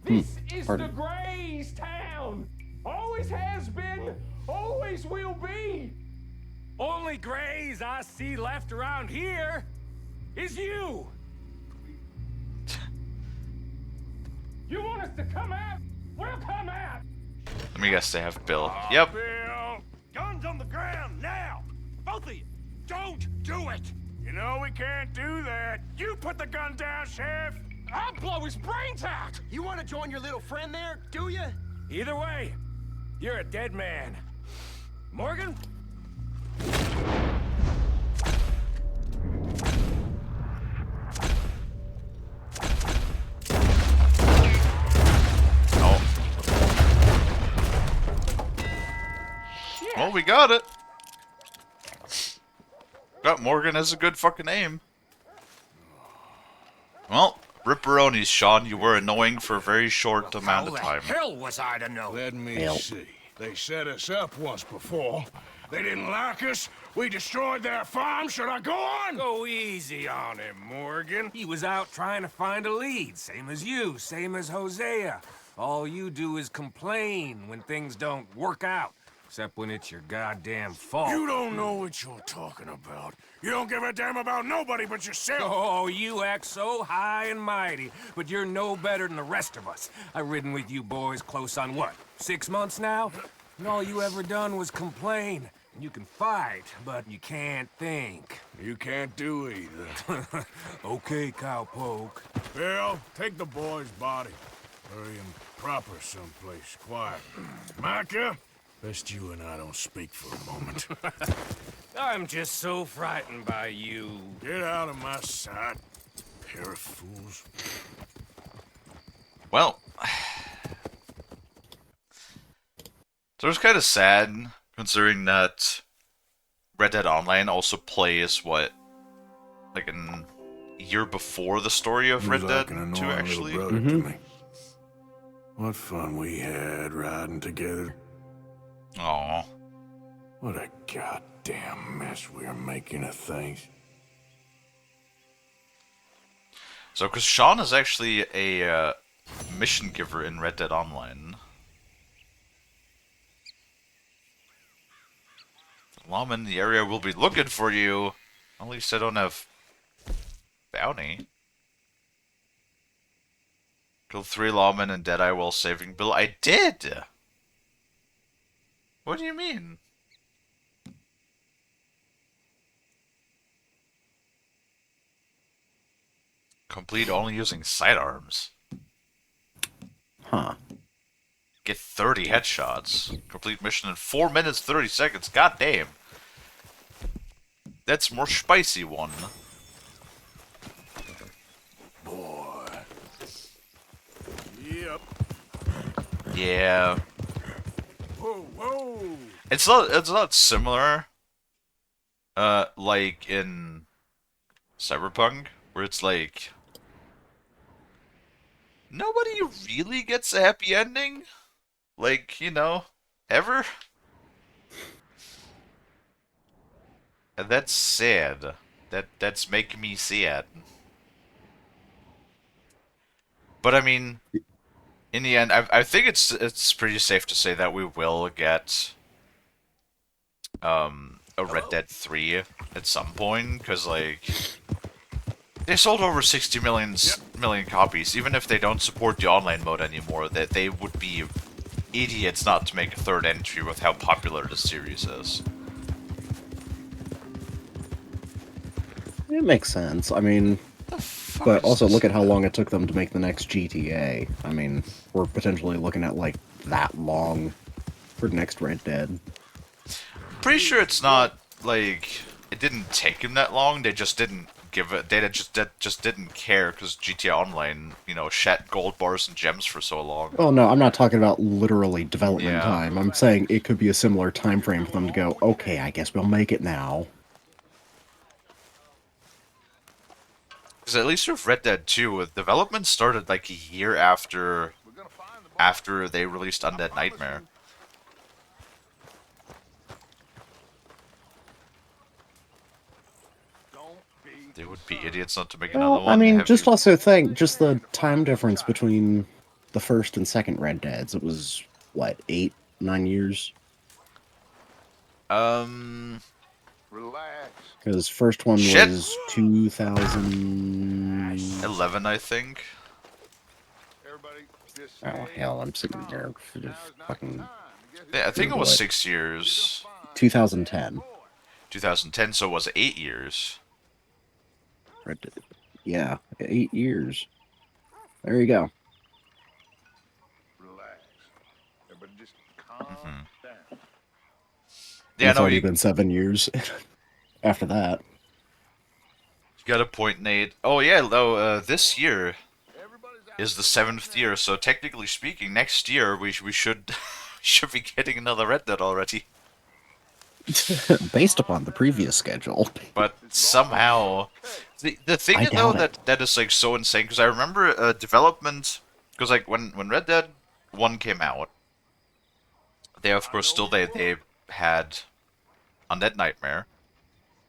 D: This is the Gray's town. Always has been, always will be. Only Grays I see left around here is you. You want us to come out? We'll come out.
A: Let me guess they have Bill. Yep.
D: Bill, guns on the ground now. Both of you, don't do it. You know we can't do that. You put the gun down, Sheriff. I'll blow his brains out.
J: You want to join your little friend there, do you?
D: Either way, you're a dead man. Morgan?
A: Oh. Well, we got it. Got Morgan as a good fucking aim. Well, ripperonis, Sean. You were annoying for a very short amount of time.
J: How the hell was I to know?
D: Let me
F: Hell.
D: see. They set us up once before. They didn't like us. We destroyed their farm. Should I go on? Go easy on him, Morgan. He was out trying to find a lead. Same as you, same as Hosea. All you do is complain when things don't work out. Except when it's your goddamn fault. You don't know what you're talking about. You don't give a damn about nobody but yourself. Oh, you act so high and mighty, but you're no better than the rest of us. I've ridden with you boys close on what, 6 months now? And all you ever done was complain. You can fight, but you can't think. You can't do either. Okay, cowpoke. Bill, take the boy's body. Bury him proper someplace quiet. Micah? Best you and I don't speak for a moment. I'm just so frightened by you. Get out of my sight, pair of fools.
A: Well, so it's kind of sad, considering that Red Dead Online also plays, what, like a year before the story of Red Dead 2, actually?
D: What fun we had riding together.
A: Aww.
D: What a goddamn mess we're making of things.
A: So, because Sean is actually a mission giver in Red Dead Online. The lawmen in the area will be looking for you. At least I don't have bounty. Killed 3 lawmen and Deadeye while saving Bill. I did! What do you mean? Complete only using sidearms.
F: Huh.
A: Get 30 headshots. Complete mission in 4 minutes 30 seconds. God damn. That's more spicy one.
D: Boy. Yep.
A: Yeah.
D: Whoa, whoa.
A: It's not similar. Like in Cyberpunk, where it's like nobody really gets a happy ending. Like, you know, ever. And that's sad. That's making me sad. But I mean, in the end, I think it's pretty safe to say that we will get a Red Dead 3 at some point, because like they sold over 60 million copies. Even if they don't support the online mode anymore, that they would be idiots not to make a third entry with how popular the series is.
F: It makes sense. I mean, but also look at how long it took them to make the next GTA. I mean, we're potentially looking at like that long for next Red Dead.
A: Pretty sure it's not like it didn't take them that long. They just didn't give it. They just didn't care because GTA Online, you know, shat gold bars and gems for so long.
F: Oh no, I'm not talking about literally development
A: Yeah.
F: time. I'm saying it could be a similar time frame for them to go, okay, I guess we'll make it now.
A: Because at least with Red Dead 2, development started like a year after they released Undead Nightmare. They would be idiots not to make another
F: Well, I
A: one.
F: mean,
A: Have
F: just
A: you...
F: also think, just the time difference between the first and second Red Deads. It was, what, 8, 9 years?
E: Relax.
F: Because first one
A: Shit!
F: was 2000...
A: 11, I think.
E: Everybody, just
F: Oh,
E: stay
F: hell, I'm sitting there for
E: Now's
F: just
E: not the
F: fucking...
E: time to get
A: Yeah, I think it
F: Google
A: was
F: it.
A: 6 years.
F: 2010.
A: 2010, so it was 8 years.
F: Red Dead. Yeah, 8 years. There you go.
E: relax. Everybody just calm down.
F: And
A: Yeah,
F: it's
A: no,
F: already
A: you
F: been 7 years after that.
A: got a point, Nate. Oh yeah, though, this year
E: Everybody's out
A: is the
E: for one
A: 7th year, so technically speaking, next year we should should be getting another Red Dead already.
F: Based upon the previous schedule.
A: But somehow, the thing
F: I
A: though
F: doubt it.
A: that is like so insane, because I remember development, because like when Red Dead 1 came out, they of course still they had Undead Nightmare,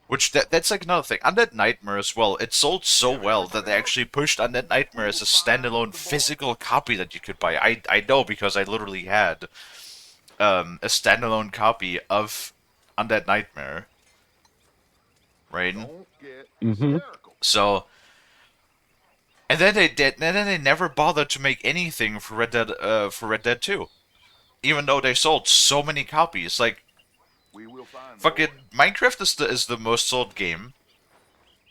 A: which that's like another thing. Undead Nightmare as well, it sold so well that they actually pushed Undead Nightmare as a standalone physical copy that you could buy. I know because I literally had a standalone copy of Undead Nightmare, right?
E: Don't get
F: Mm-hmm.
E: hysterical.
A: So, and then they never bothered to make anything for Red Dead 2, even though they sold so many copies. Like,
E: We will find the
A: fucking
E: boy.
A: Minecraft is the most sold game,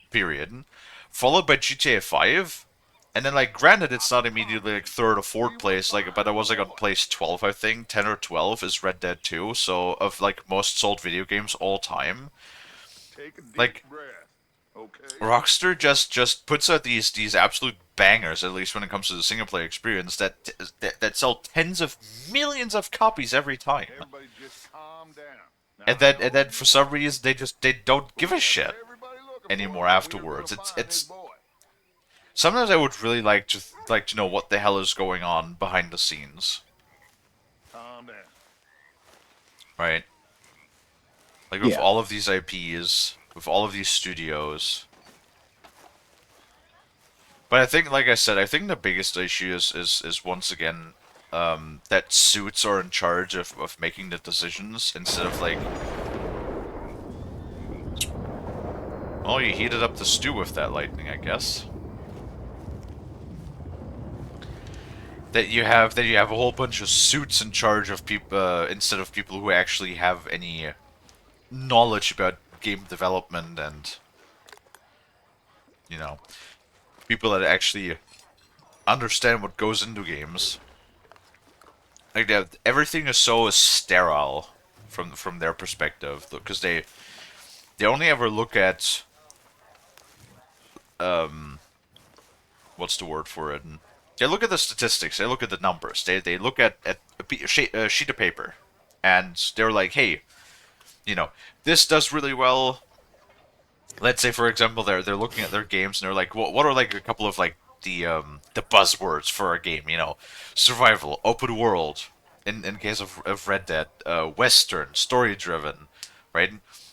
A: period, followed by GTA 5, and then like granted it's not immediately like third or fourth place, like, but it was like on place 12, I think. 10 or 12 is Red Dead 2, so of like most sold video games all time.
E: Take a deep
A: Like,
E: breath. Okay.
A: Rockstar just puts out these absolute bangers, at least when it comes to the single player experience, that sell tens of millions of copies every time.
E: Everybody just calm down. Now,
A: And then for some reason they don't give a shit anymore afterwards. It's sometimes I would really like to know what the hell is going on behind the scenes,
E: Calm down.
A: right? Like with
F: Yeah.
A: all of these IPs, with all of these studios. But I think, like I said, I think the biggest issue is once again that suits are in charge of making the decisions instead of like. Oh, you heated up the stew with that lightning, I guess. That you have a whole bunch of suits in charge of people instead of people who actually have any knowledge about game development and, you know, people that actually understand what goes into games. Like everything is so sterile from their perspective, because they only ever look at what's the word for it? They look at the statistics. They look at the numbers. They look at a sheet of paper, and they're like, hey, you know, this does really well. Let's say, for example, they're looking at their games and they're like, what are like a couple of like the buzzwords for a game? You know, survival, open world. In case of Red Dead, Western, story driven, right?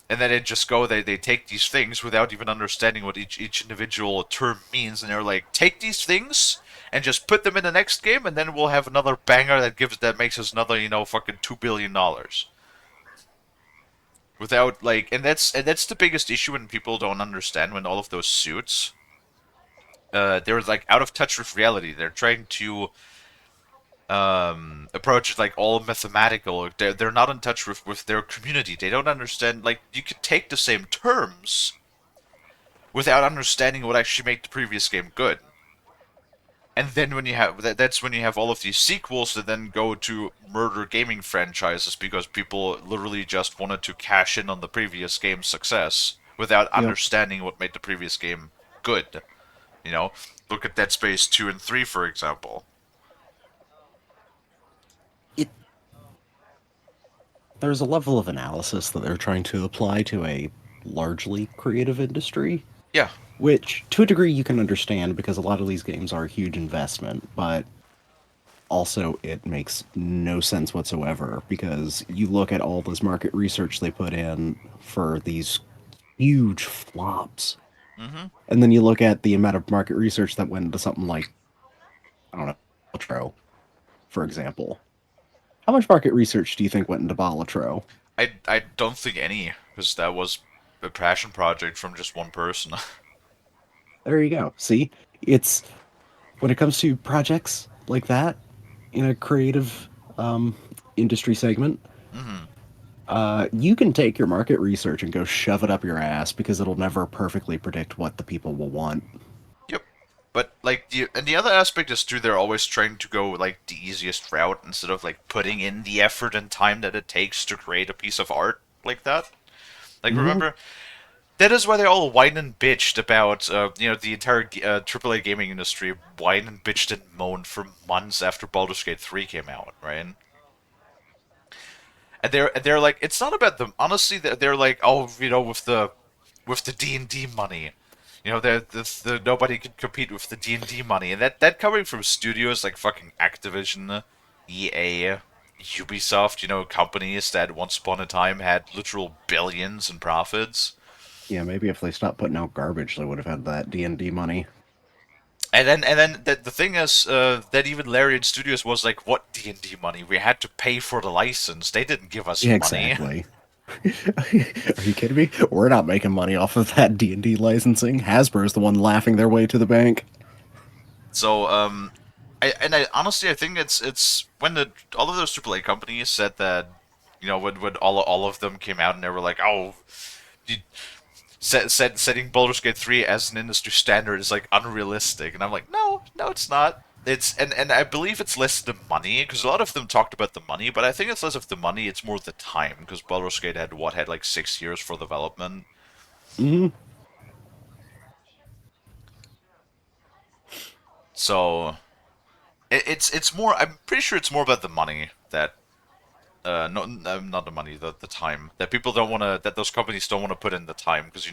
A: And then they just go, they take these things without even understanding what each individual term means, and they're like, take these things and just put them in the next game, and then we'll have another banger that makes us another, you know, fucking $2 billion. Without like, and that's the biggest issue when people don't understand, when all of those suits, they're like out of touch with reality. They're trying to approach it like all mathematical. They're not in touch with their community. They don't understand. Like, you could take the same terms without understanding what actually made the previous game good. And then when you have that's when you have all of these sequels that then go to murder gaming franchises because people literally just wanted to cash in on the previous game's success without understanding what made the previous game good. You know, look at Dead Space 2 and 3, for example.
F: There's a level of analysis that they're trying to apply to a largely creative industry.
A: Yeah.
F: Which, to a degree, you can understand because a lot of these games are a huge investment, but also it makes no sense whatsoever because you look at all this market research they put in for these huge flops,
A: Mm-hmm.
F: And then you look at the amount of market research that went into something like, I don't know, Balatro, for example. How much market research do you think went into Balatro?
A: I don't think any, because that was a passion project from just one person.
F: There you go. See, it's when it comes to projects like that in a creative industry segment,
A: Mm-hmm.
F: you can take your market research and go shove it up your ass because it'll never perfectly predict what the people will want.
A: Yep. But like the other aspect is too, they're always trying to go like the easiest route instead of like putting in the effort and time that it takes to create a piece of art like that. Like
F: Hmm.
A: remember, that is why they all whined and bitched about the entire AAA gaming industry whined and bitched and moaned for months after Baldur's Gate 3 came out, right? And they're like, it's not about them. Honestly, they're like, oh, with the D&D money. The nobody can compete with the D&D money, and that coming from studios like fucking Activision, EA, Ubisoft, companies that once upon a time had literal billions in profits.
F: Yeah, maybe if they stopped putting out garbage, they would have had that D&D money.
A: And then the thing is that even Larian Studios was like, what D&D money? We had to pay for the license. They didn't give us
F: Yeah,
A: money.
F: exactly. Are you kidding me? We're not making money off of that D&D licensing. Hasbro's the one laughing their way to the bank.
A: So I honestly I think it's when all of those AAA companies said that when all of them came out and they were like, oh, you, setting Baldur's Gate 3 as an industry standard is like unrealistic, and I'm like, no, it's not. And I believe it's less the money, because a lot of them talked about the money, but I think it's less of the money, it's more the time, because Baldur's Gate had like 6 years for development.
F: Hmm.
A: So it's more. I'm pretty sure it's more about the money that not the money, the time that people don't want to, that those companies don't want to put in the time, because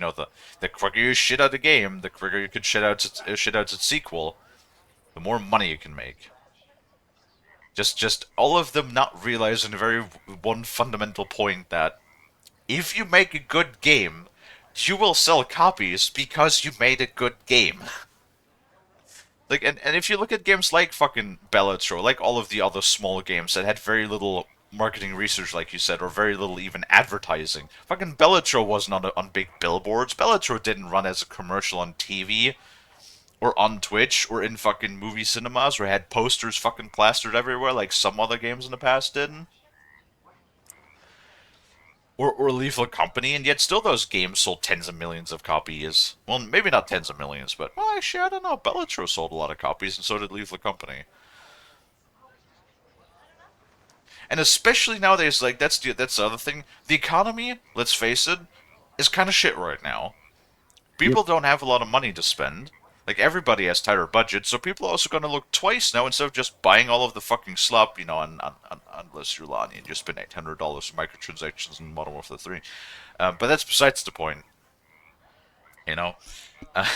A: the quicker you shit out a game, the quicker you could shit out its sequel, the more money you can make. Just all of them not realizing a very one fundamental point that if you make a good game, you will sell copies because you made a good game. Like, and if you look at games like fucking Bellator, like all of the other small games that had very little marketing research, like you said, or very little even advertising. Fucking Bellator wasn't on big billboards. Bellator didn't run as a commercial on TV or on Twitch or in fucking movie cinemas or had posters fucking plastered everywhere like some other games in the past did. Or Lethal Company, and yet still those games sold tens of millions of copies. Well, maybe not tens of millions, but well, actually, I don't know. Bellator sold a lot of copies, and so did Lethal Company. And especially nowadays, like that's the other thing. The economy, let's face it, is kind of shit right now.
F: Yep.
A: People don't have a lot of money to spend. Like everybody has tighter budgets, so people are also going to look twice now instead of just buying all of the fucking slop. Unless you're Lonnie and you spend $800 for microtransactions in Modern Warfare 3. But that's besides the point. You know, uh,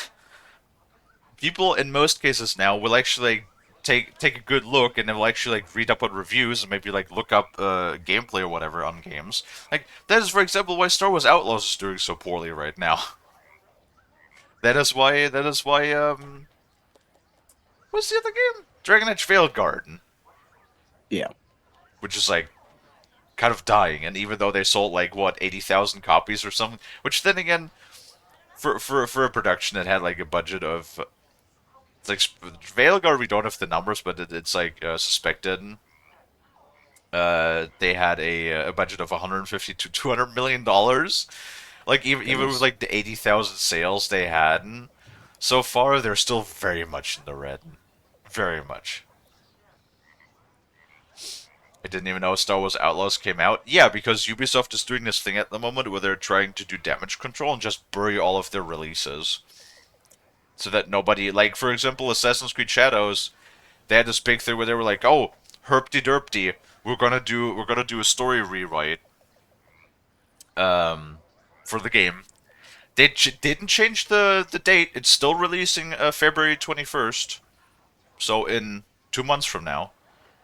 A: people in most cases now will actually take a good look and they'll actually like read up on reviews and maybe like look up gameplay or whatever on games. Like that is, for example, why Star Wars Outlaws is doing so poorly right now. That is why what's the other game? Dragon Age Veilguard,
F: Yeah.
A: which is like kind of dying, and even though they sold like what 80,000 copies or something, which then again for a production that had like a budget of it's like Veilguard, we don't have the numbers, but it's like suspected. They had a budget of 150 to 200 million dollars. Like even with
F: Goodness.
A: like the 80,000 sales they had, so far they're still very much in the red, very much. I didn't even know Star Wars Outlaws came out. Yeah, because Ubisoft is doing this thing at the moment where they're trying to do damage control and just bury all of their releases, so that nobody, like for example, Assassin's Creed Shadows, they had this big thing where they were like, "Oh, herpty derpty, we're gonna do a story rewrite for the game." They didn't change the date. It's still releasing February 21st. So in 2 months from now,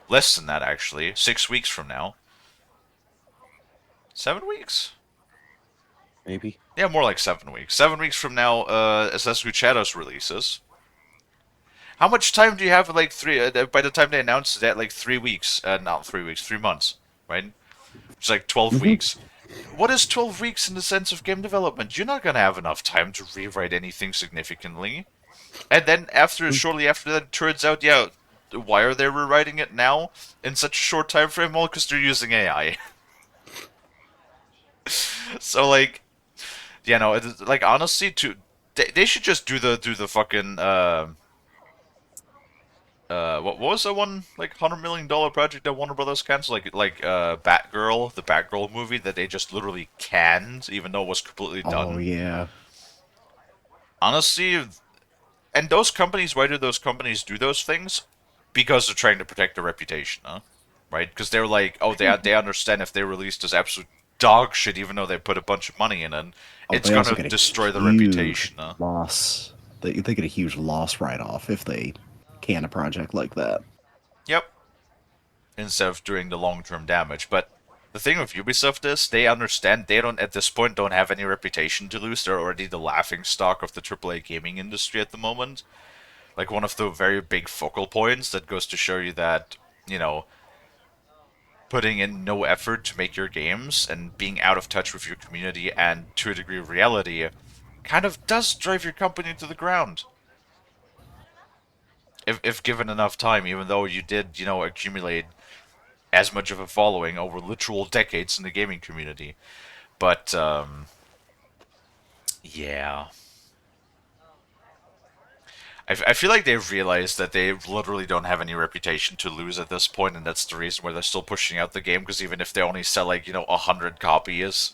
A: less than that actually, 6 weeks from now, 7 weeks.
F: Maybe.
A: Yeah, more like 7 weeks. 7 weeks from now, Assassin's Creed Shadows releases. How much time do you have? Like by the time they announce that, like 3 weeks. Not 3 weeks, 3 months, right? It's like 12
F: Mm-hmm.
A: weeks. What is 12 weeks in the sense of game development? You're not gonna have enough time to rewrite anything significantly. And then shortly after that, it turns out, yeah, why are they rewriting it now in such a short time frame? Well, because they're using AI. So like, like honestly, they should just do the fucking what was that one like $100 million project that Warner Brothers canceled? Batgirl, the Batgirl movie that they just literally canned, even though it was completely
F: Oh
A: done.
F: yeah.
A: Honestly, and those companies, why do those companies do those things? Because they're trying to protect their reputation, huh? Right? Because they're like, oh, they understand if they release this absolute dog shit, even though they put a bunch of money in it,
F: Oh,
A: it's
F: they also
A: gonna
F: get a
A: destroy their
F: huge
A: reputation, huh?
F: loss. They get a huge loss write-off if they can a project like that.
A: Yep. Instead of doing the long-term damage. But the thing with Ubisoft is they understand they don't, at this point, don't have any reputation to lose. They're already the laughing stock of the AAA gaming industry at the moment. Like one of the very big focal points that goes to show you that, putting in no effort to make your games and being out of touch with your community and to a degree reality kind of does drive your company to the ground. If given enough time, even though you did, accumulate as much of a following over literal decades in the gaming community. But, yeah. I feel like they've realized that they literally don't have any reputation to lose at this point, and that's the reason why they're still pushing out the game, because even if they only sell, 100 copies,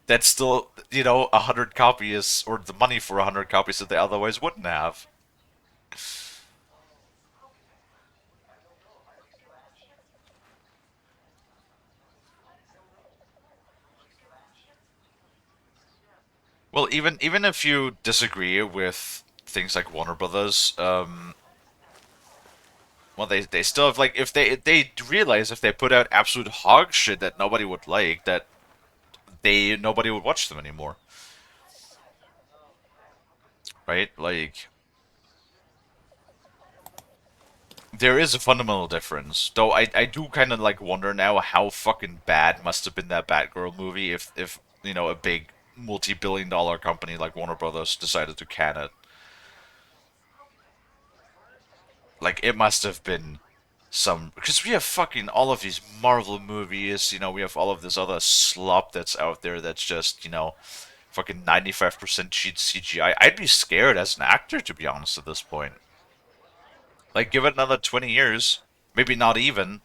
A: that's still, 100 copies, or the money for 100 copies that they otherwise wouldn't have. Well, even if you disagree with things like Warner Brothers, well, they still have, like, if they realize if they put out absolute hog shit that nobody would like, that nobody would watch them anymore, right? Like, there is a fundamental difference, though. I do kind of like wonder now how fucking bad must have been that Batgirl movie if a big multi-billion-dollar company like Warner Brothers decided to can it. Like, it must have been because we have fucking all of these Marvel movies, we have all of this other slop that's out there that's just, fucking 95% cheat CGI. I'd be scared as an actor, to be honest, at this point. Like, give it another 20 years, maybe not even,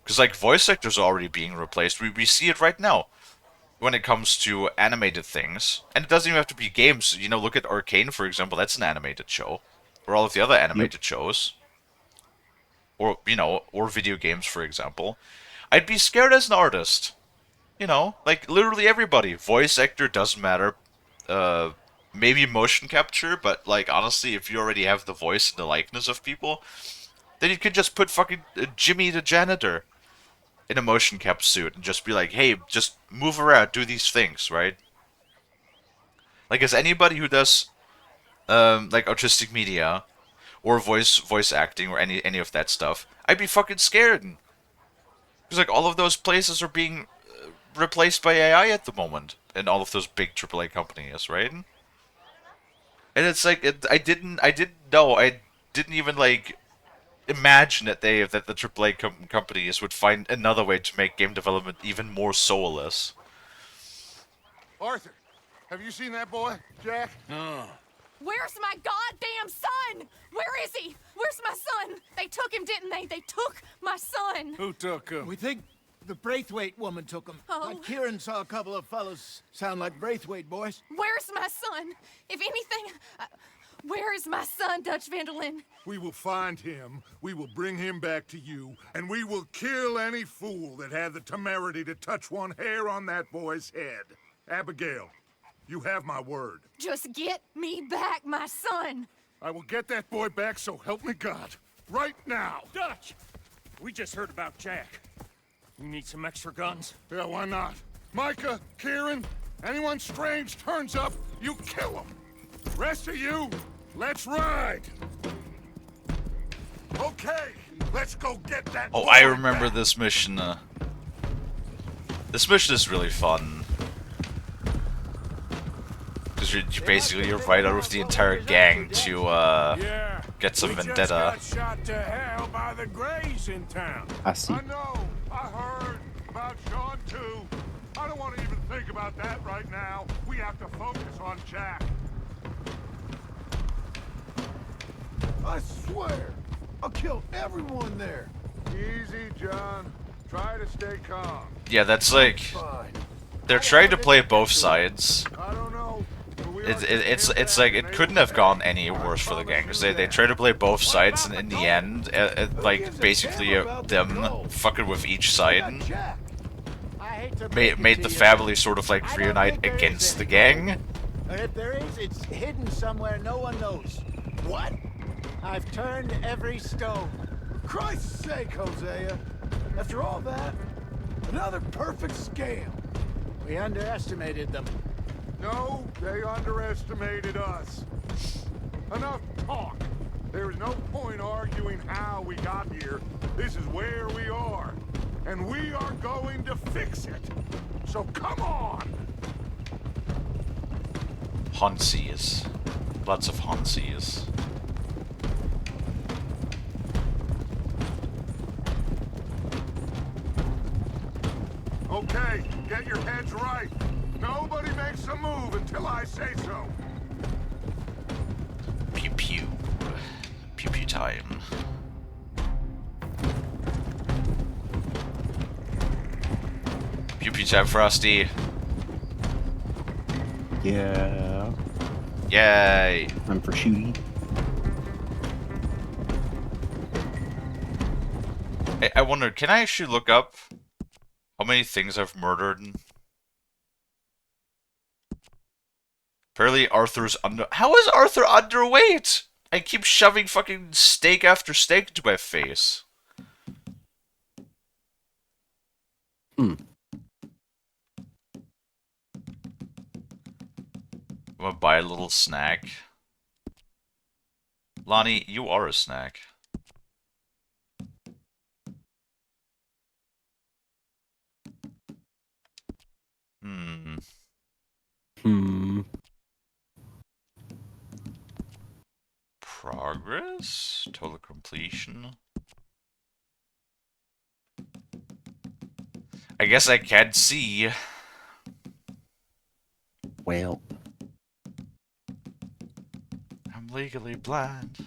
A: because, like, voice actors are already being replaced. We see it right now when it comes to animated things. And it doesn't even have to be games. Look at Arcane, for example. That's an animated show. Or all of the other animated shows. Or video games, for example. I'd be scared as an artist. Like, literally everybody. Voice actor doesn't matter. Maybe motion capture, but, like, honestly, if you already have the voice and the likeness of people, then you could just put fucking Jimmy the janitor in a motion cap suit and just be like, hey, just move around, do these things, right? Like, as anybody who does, like, artistic media, or voice acting, or any of that stuff, I'd be fucking scared. Because, like, all of those places are being replaced by AI at the moment, and all of those big AAA companies, right? And it's like, I didn't know, I didn't even, like, imagine that the AAA companies would find another way to make game development even more soulless.
E: Arthur, have you seen that boy, Jack?
C: Where's my goddamn son? Where is he? Where's my son? They took him, didn't they? They took my son.
D: Who took him?
K: We think the Braithwaite woman took him.
C: Oh.
K: Kieran saw a couple of fellows sound like Braithwaite boys.
C: Where's my son? If anything, where is my son, Dutch Vanderlyn?
E: We will find him, we will bring him back to you, and we will kill any fool that had the temerity to touch one hair on that boy's head. Abigail, you have my word.
C: Just get me back, my son.
E: I will get that boy back, so help me God. Right now.
J: Dutch! We just heard about Jack. You need some extra guns?
E: Yeah, why not? Micah, Kieran, Anyone strange turns up, you kill them. Rest of you, let's ride. Okay, let's go get that.
A: Oh,
E: boy
A: I remember
E: back.
A: this mission. This mission is really fun. Because you basically ride out with the entire gang to
D: Yeah.
A: get some
D: we
A: vendetta.
D: just got shot to hell by the Greys in town.
F: I see.
E: I know, I heard about Sean too. I don't want to even think about that right now. We have to focus on Jack.
K: I swear, I'll kill everyone there.
E: Easy, John. Try to stay calm.
A: Yeah, that's like
K: Fine.
A: they're trying to play both sides.
E: I don't know. but we
A: It's like it couldn't have gone any worse for the gang because they try to play both sides, and in the end, like basically them fucking with each side
K: Jack. I hate to break it
A: made
K: to
A: the
K: you,
A: family sort of like
K: I don't
A: reunite
K: think there is
A: against the
K: any.
A: gang.
K: And if there is, it's hidden somewhere no one knows. What? I've turned every stone. For Christ's sake, Hosea. After all that, another perfect scam. We underestimated them.
E: No, they underestimated us. Enough talk. There is no point arguing how we got here. This is where we are. And we are going to fix it. So come on!
A: Hunsies. Lots of Hunsies.
E: Okay, get your heads right. Nobody makes a move until I say so.
A: Pew pew. Pew pew time. Pew pew time, Frosty.
F: Yeah.
A: Yay.
F: I'm for shooting.
A: I wonder, can I actually look up how many things I've murdered? Apparently Arthur's under... How is Arthur underweight? I keep shoving fucking steak after steak into my face.
F: Hmm.
A: I'm gonna buy a little snack. Lonnie, you are a snack. Progress? Total completion? I guess I can't see.
F: Well.
A: I'm legally blind.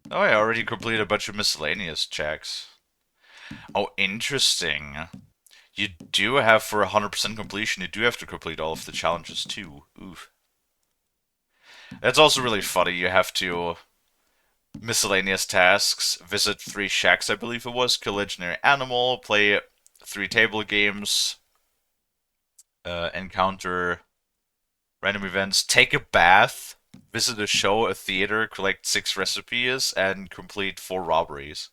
A: Oh, I already completed a bunch of miscellaneous checks. Oh, interesting. You do have, for 100% completion, you do have to complete all of the challenges too. Oof. That's also really funny. You have to... Miscellaneous tasks, visit 3 shacks, I believe it was, kill legendary animal, play 3 table games, encounter random events, take a bath, visit a show, a theater, collect 6 recipes, and complete 4 robberies.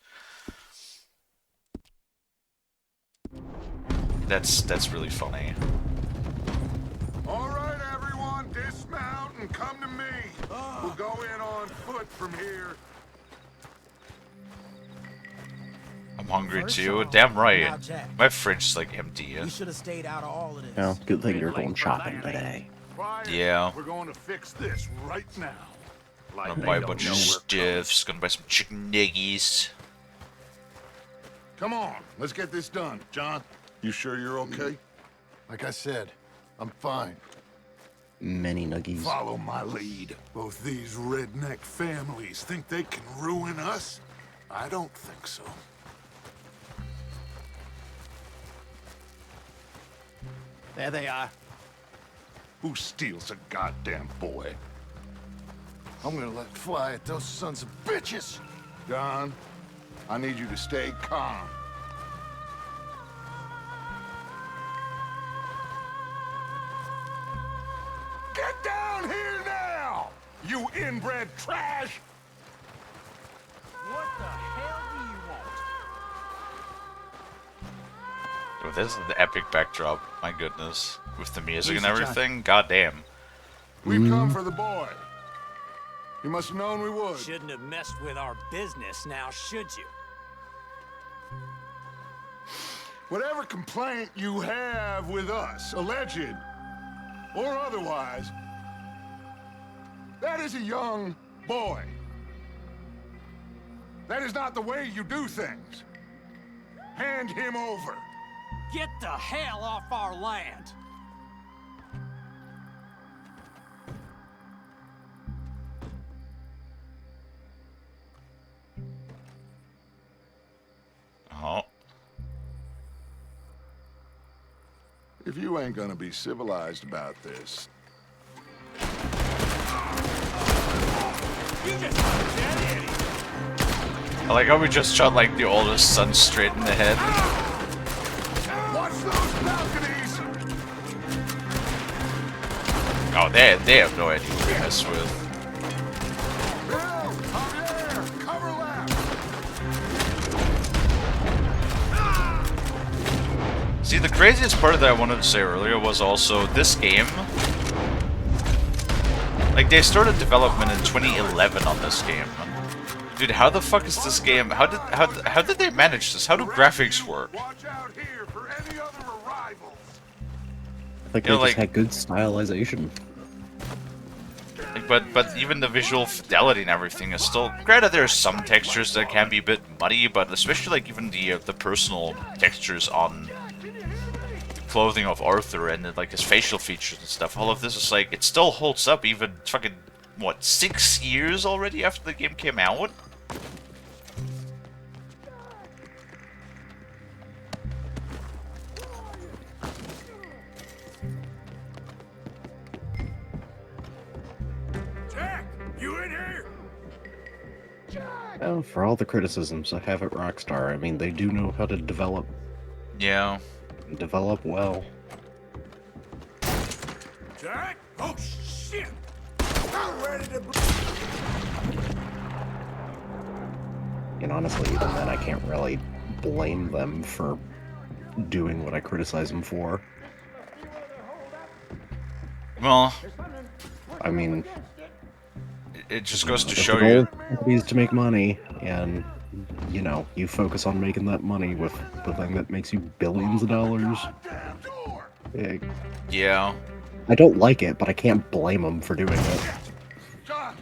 A: That's really funny.
E: All right, everyone, dismount and come to me. We'll go in on foot from here.
A: I'm hungry
L: First
A: too.
L: off,
A: Damn right.
L: now, Jack.
A: My fridge is like empty.
L: We should have stayed out of all of this.
F: Well, good thing you're going shopping today.
E: Quiet.
A: Yeah.
E: We're going to fix this right now.
A: Gonna buy a bunch of stuffs. Gonna buy some chicken nuggies.
E: Come on, let's get this done. John, you sure you're okay?
K: Like I said, I'm fine.
F: Many nuggies.
E: Follow my lead. Both these redneck families think they can ruin us? I don't think so.
K: There they are.
E: Who steals a goddamn boy?
K: I'm gonna let fly at those sons of bitches.
E: Don, I need you to stay calm. Get down here now, you inbred trash!
A: Oh, this is the epic backdrop. My goodness. With the music and
E: Lisa, John.
A: everything. God damn.
E: We've come for the boy. You must have known we would.
J: Shouldn't have messed with our business now, should you?
E: Whatever complaint you have with us, alleged or otherwise, that is a young boy. That is not the way you do things. Hand him over.
J: Get the hell off our land!
A: Oh.
E: If you ain't gonna be civilized about this.
A: I like how we just shot like the oldest son straight in the head.
E: Watch those balconies!
A: Oh, they have no idea what we mess with.
E: Bill, Javier, cover left!
A: See, the craziest part that I wanted to say earlier was also this game. Like, they started development in 2011 on this game. Dude, how the fuck is this game? How did they manage this? How do graphics work?
E: Watch out here for any other arrivals.
F: I think
A: You know,
F: they just
A: like-
F: had good stylization.
A: Like, but even the visual fidelity and everything is still. Granted, there are some textures that can be a bit muddy, but especially like even the personal textures on the clothing of Arthur and like his facial features and stuff. All of this is like it still holds up even fucking what 6 years already after the game came out.
D: Jack, you in here?
F: Oh, for all the criticisms I have at Rockstar, I mean, they do know how to develop
A: Yeah.
F: well.
D: Jack? Oh, shit! I'm ready to...
F: And honestly, even then, I can't really blame them for doing what I criticize them for.
A: Well,
F: I mean,
A: it just goes to
F: if
A: show
F: the
A: you.
F: goal is to make money, and, you know, you focus on making that money with the thing that makes you billions of dollars.
A: Yeah.
F: I don't like it, but I can't blame them for doing it.
E: John,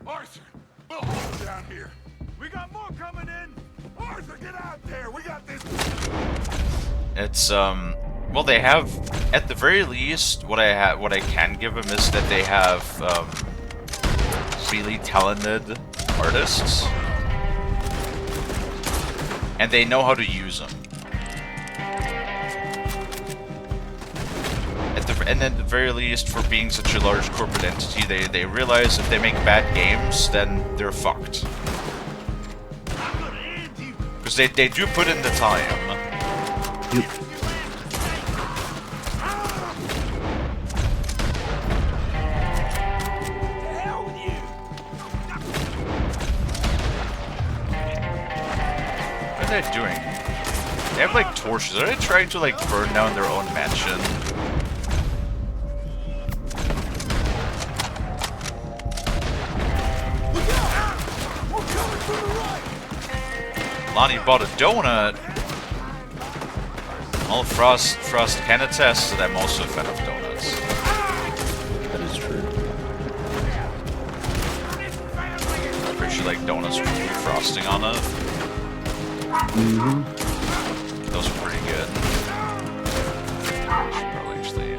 E: Arthur, we'll hold him down here. We got more coming in. Arthur, get out there. We got this.
A: It's well, they have at the very least what I can give them is that they have really talented artists and they know how to use them. And at the very least, for being such a large corporate entity, they realize if they make bad games, then they're fucked. Because they do put in the time. What are they doing? They have like torches. Are they trying to like burn down their own mansion? Lonnie bought a donut. Well, Frost can attest that I'm also a fan of donuts.
F: That is true.
A: I'm pretty sure like donuts with frosting on it.
F: Mm-hmm.
A: Those are pretty good. Should probably actually.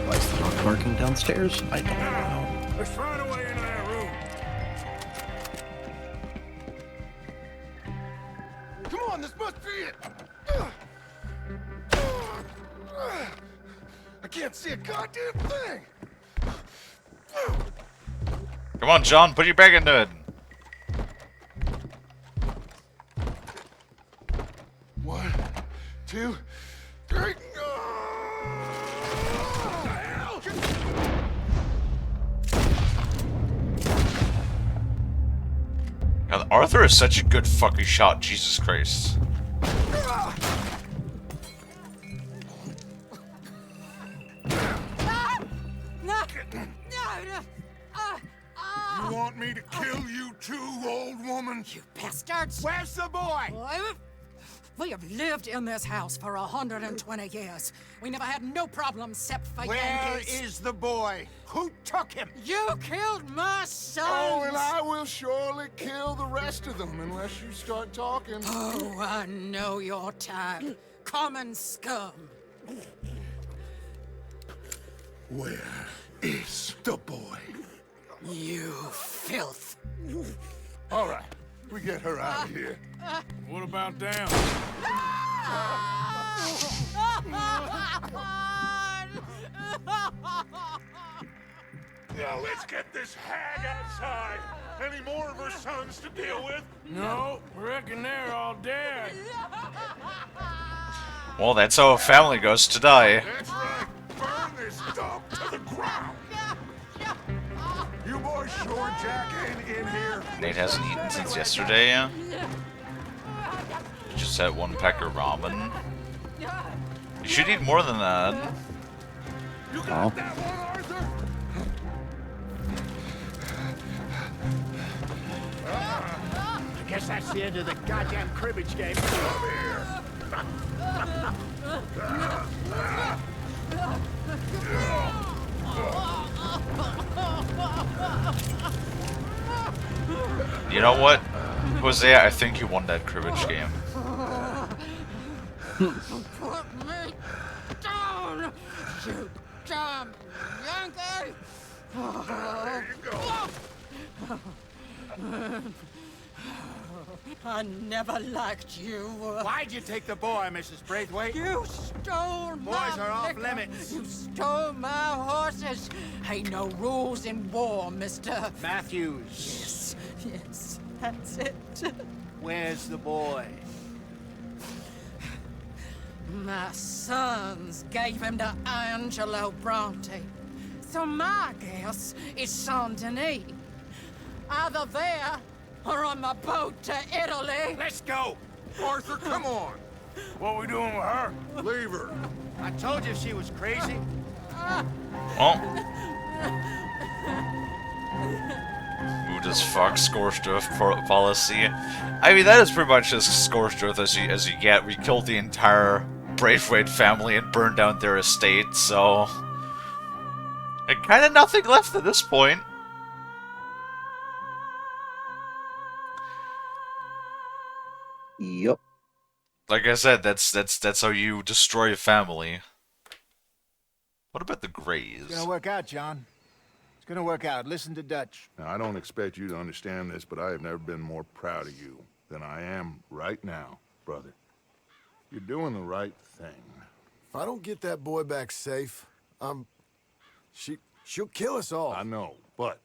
F: Why is the dog barking downstairs? I don't know.
D: Let's find a way into that room.
E: Come on, this must be it. I can't see a goddamn thing.
A: Come on, John, put your back into it.
E: 1, 2, 3.
A: God, Arthur is such a good fucking shot, Jesus Christ.
E: You want me to kill you too, old woman?
L: You bastards!
K: Where's the boy?
L: We have lived in this house for 120 years. We never had no problems except for
K: Where
L: Yankees.
K: is the boy? Who took him?
L: You killed my son!
E: Oh, and I will surely kill the rest of them unless you start talking.
L: Oh, I know your type. Common scum.
E: Where is the boy?
L: You filth.
E: All right, we get her out of here.
D: What about them?
E: Now let's get this hag outside. Any more of her sons to deal with?
D: No, reckon they're all dead.
A: Well, that's how a family goes to die.
E: That's right. Burn this dog to the ground. You boys sure Jack ain't in here?
A: Nate hasn't eaten since yesterday. Just had one pack of ramen. You should eat more than that.
E: You got that one, Arthur?
K: I guess that's the end of the goddamn cribbage game.
E: Come here.
A: You know what, Hosea? I think you won that cribbage game.
L: Put me down, you damn Yankee!
E: There you go.
L: I never liked you.
K: Why'd you take the boy, Mrs. Braithwaite?
L: You stole my
K: Boys are off
L: liquor.
K: limits.
L: You stole my horses. Ain't no rules in war, mister.
K: Matthews.
L: Yes, that's it.
K: Where's the boy?
L: My sons gave him to Angelo Bronte. So my guess is Saint Denis. Either there or on the boat to Italy.
K: Let's go.
E: Arthur, come on.
D: What we doing with her?
E: Leave her.
K: I told you she was crazy.
A: Well, who does fuck scorched earth policy? I mean, that is pretty much as scorched earth as you get. We killed the entire Braithwaite family and burned down their estate, so and kind of nothing left at this point.
F: Yep.
A: Like I said, that's how you destroy a family. What about the Greys?
K: It's gonna work out, John. It's gonna work out. Listen to Dutch.
E: Now, I don't expect you to understand this, but I have never been more proud of you than I am right now, brother. You're doing the right thing.
M: If I don't get that boy back safe, she'll kill us all.
E: I know, but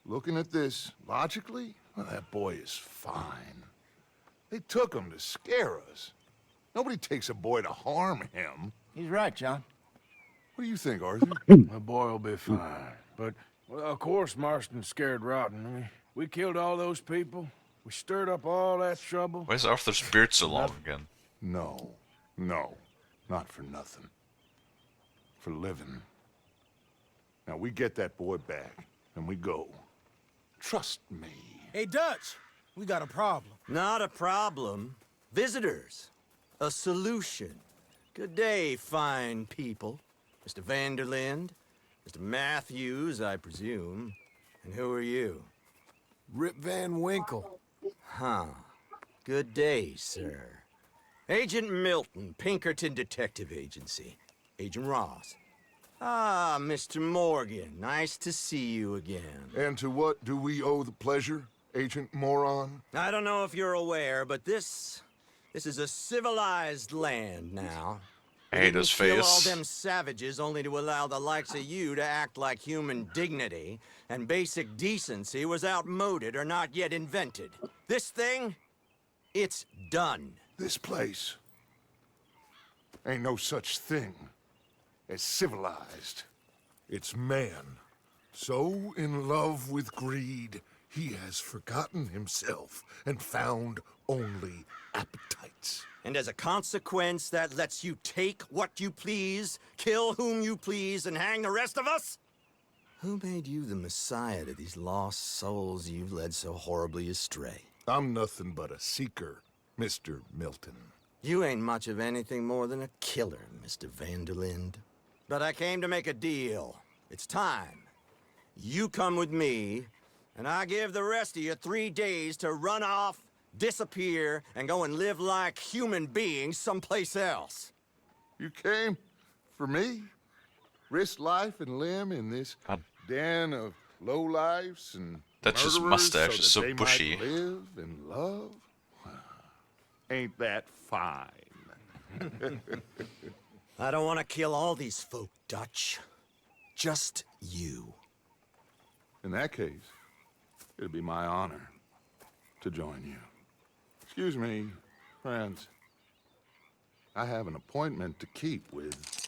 E: looking at this logically, well, that boy is fine. They took him to scare us. Nobody takes a boy to harm him.
K: He's right, John.
E: What do you think, Arthur?
D: The boy will be fine. But, well, of course Marston's scared rotten. I mean, we killed all those people. We stirred up all that trouble.
A: Why is Arthur's beard so long again?
E: No, not for nothing. For living. Now, we get that boy back, and we go. Trust me.
K: Hey, Dutch, we got a problem.
N: Not a problem. Visitors. A solution. Good day, fine people. Mr. Vanderlind, Mr. Matthews, I presume. And who are you?
M: Rip Van Winkle.
N: Huh. Good day, sir. Agent Milton, Pinkerton Detective Agency. Agent Ross. Ah, Mr. Morgan, nice to see you again.
E: And to what do we owe the pleasure, Agent Moron?
N: I don't know if you're aware, but this is a civilized land now.
A: I hate his
N: Kill all
A: face.
N: them savages only to allow the likes of you to act like human dignity and basic decency was outmoded or not yet invented. This thing, it's done.
E: This place ain't no such thing as civilized. It's man so in love with greed, He has forgotten himself and found only appetites.
N: And as a consequence, that lets you take what you please, kill whom you please, and hang the rest of us? Who made you the messiah to these lost souls you've led so horribly astray?
E: I'm nothing but a seeker, Mr. Milton.
N: You ain't much of anything more than a killer, Mr. Vanderlind. But I came to make a deal. It's time. You come with me, and I give the rest of you 3 days to run off, disappear, and go and live like human beings someplace else.
E: You came for me? Risk life and limb in this den of lowlifes and
A: That's his
E: murderers
A: mustache is
E: so
A: so
E: that they
A: bushy.
E: might live and love? Ain't that fine?
N: I don't want to kill all these folk, Dutch. Just you.
E: In that case, it'd be my honor to join you. Excuse me, friends. I have an appointment to keep with...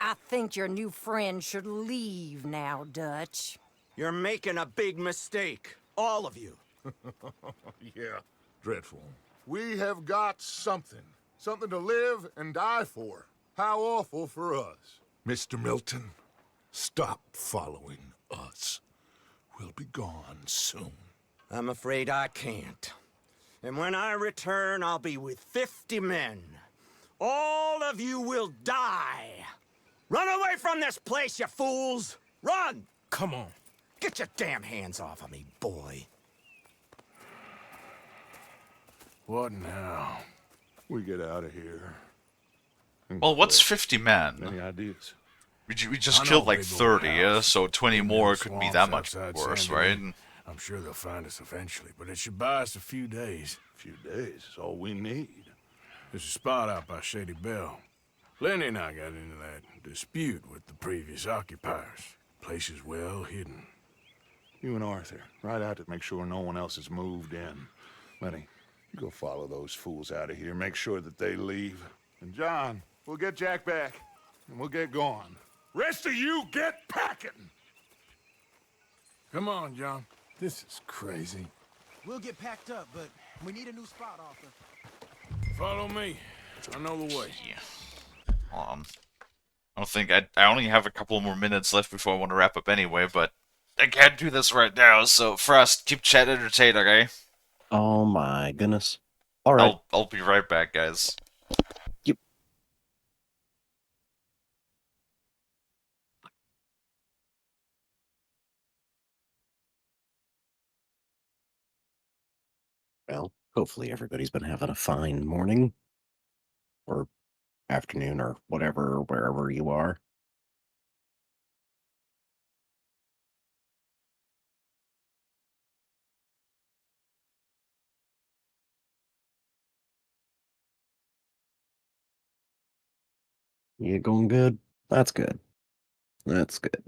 O: I think your new friend should leave now, Dutch.
N: You're making a big mistake. All of you.
E: Yeah, dreadful. We have got something. Something to live and die for. How awful for us. Mr. Milton, stop following us. We'll be gone soon.
N: I'm afraid I can't. And when I return, I'll be with 50 men. All of you will die. Run away from this place, you fools! Run!
D: Come on.
N: Get your damn hands off of me, boy.
E: What now? We get out of here.
A: Well, what's 50 men?
E: Any ideas?
A: We just killed like 30, yeah? So 20 more couldn't be that much worse, right?
D: I'm sure they'll find us eventually, but it should buy us a few days.
E: A few days is all we need.
D: There's a spot out by Shady Bell. Lenny and I got into that dispute with the previous occupiers. Place is well hidden.
E: You and Arthur, ride out to make sure no one else has moved in. Lenny, you go follow those fools out of here. Make sure that they leave. And John, we'll get Jack back, and we'll get going. Rest of you, get packing!
D: Come on, John. This is crazy.
K: We'll get packed up, but we need a new spot, Arthur.
D: Follow me. I know the way.
A: Yeah. I don't think I only have a couple more minutes left before I want to wrap up anyway, but I can't do this right now, so Frost, keep chat entertained, okay?
F: Oh my goodness. Alright.
A: I'll be right back, guys.
F: Yep. Well, hopefully everybody's been having a fine morning. Or afternoon, or whatever, wherever you are. You going good? That's good. That's good.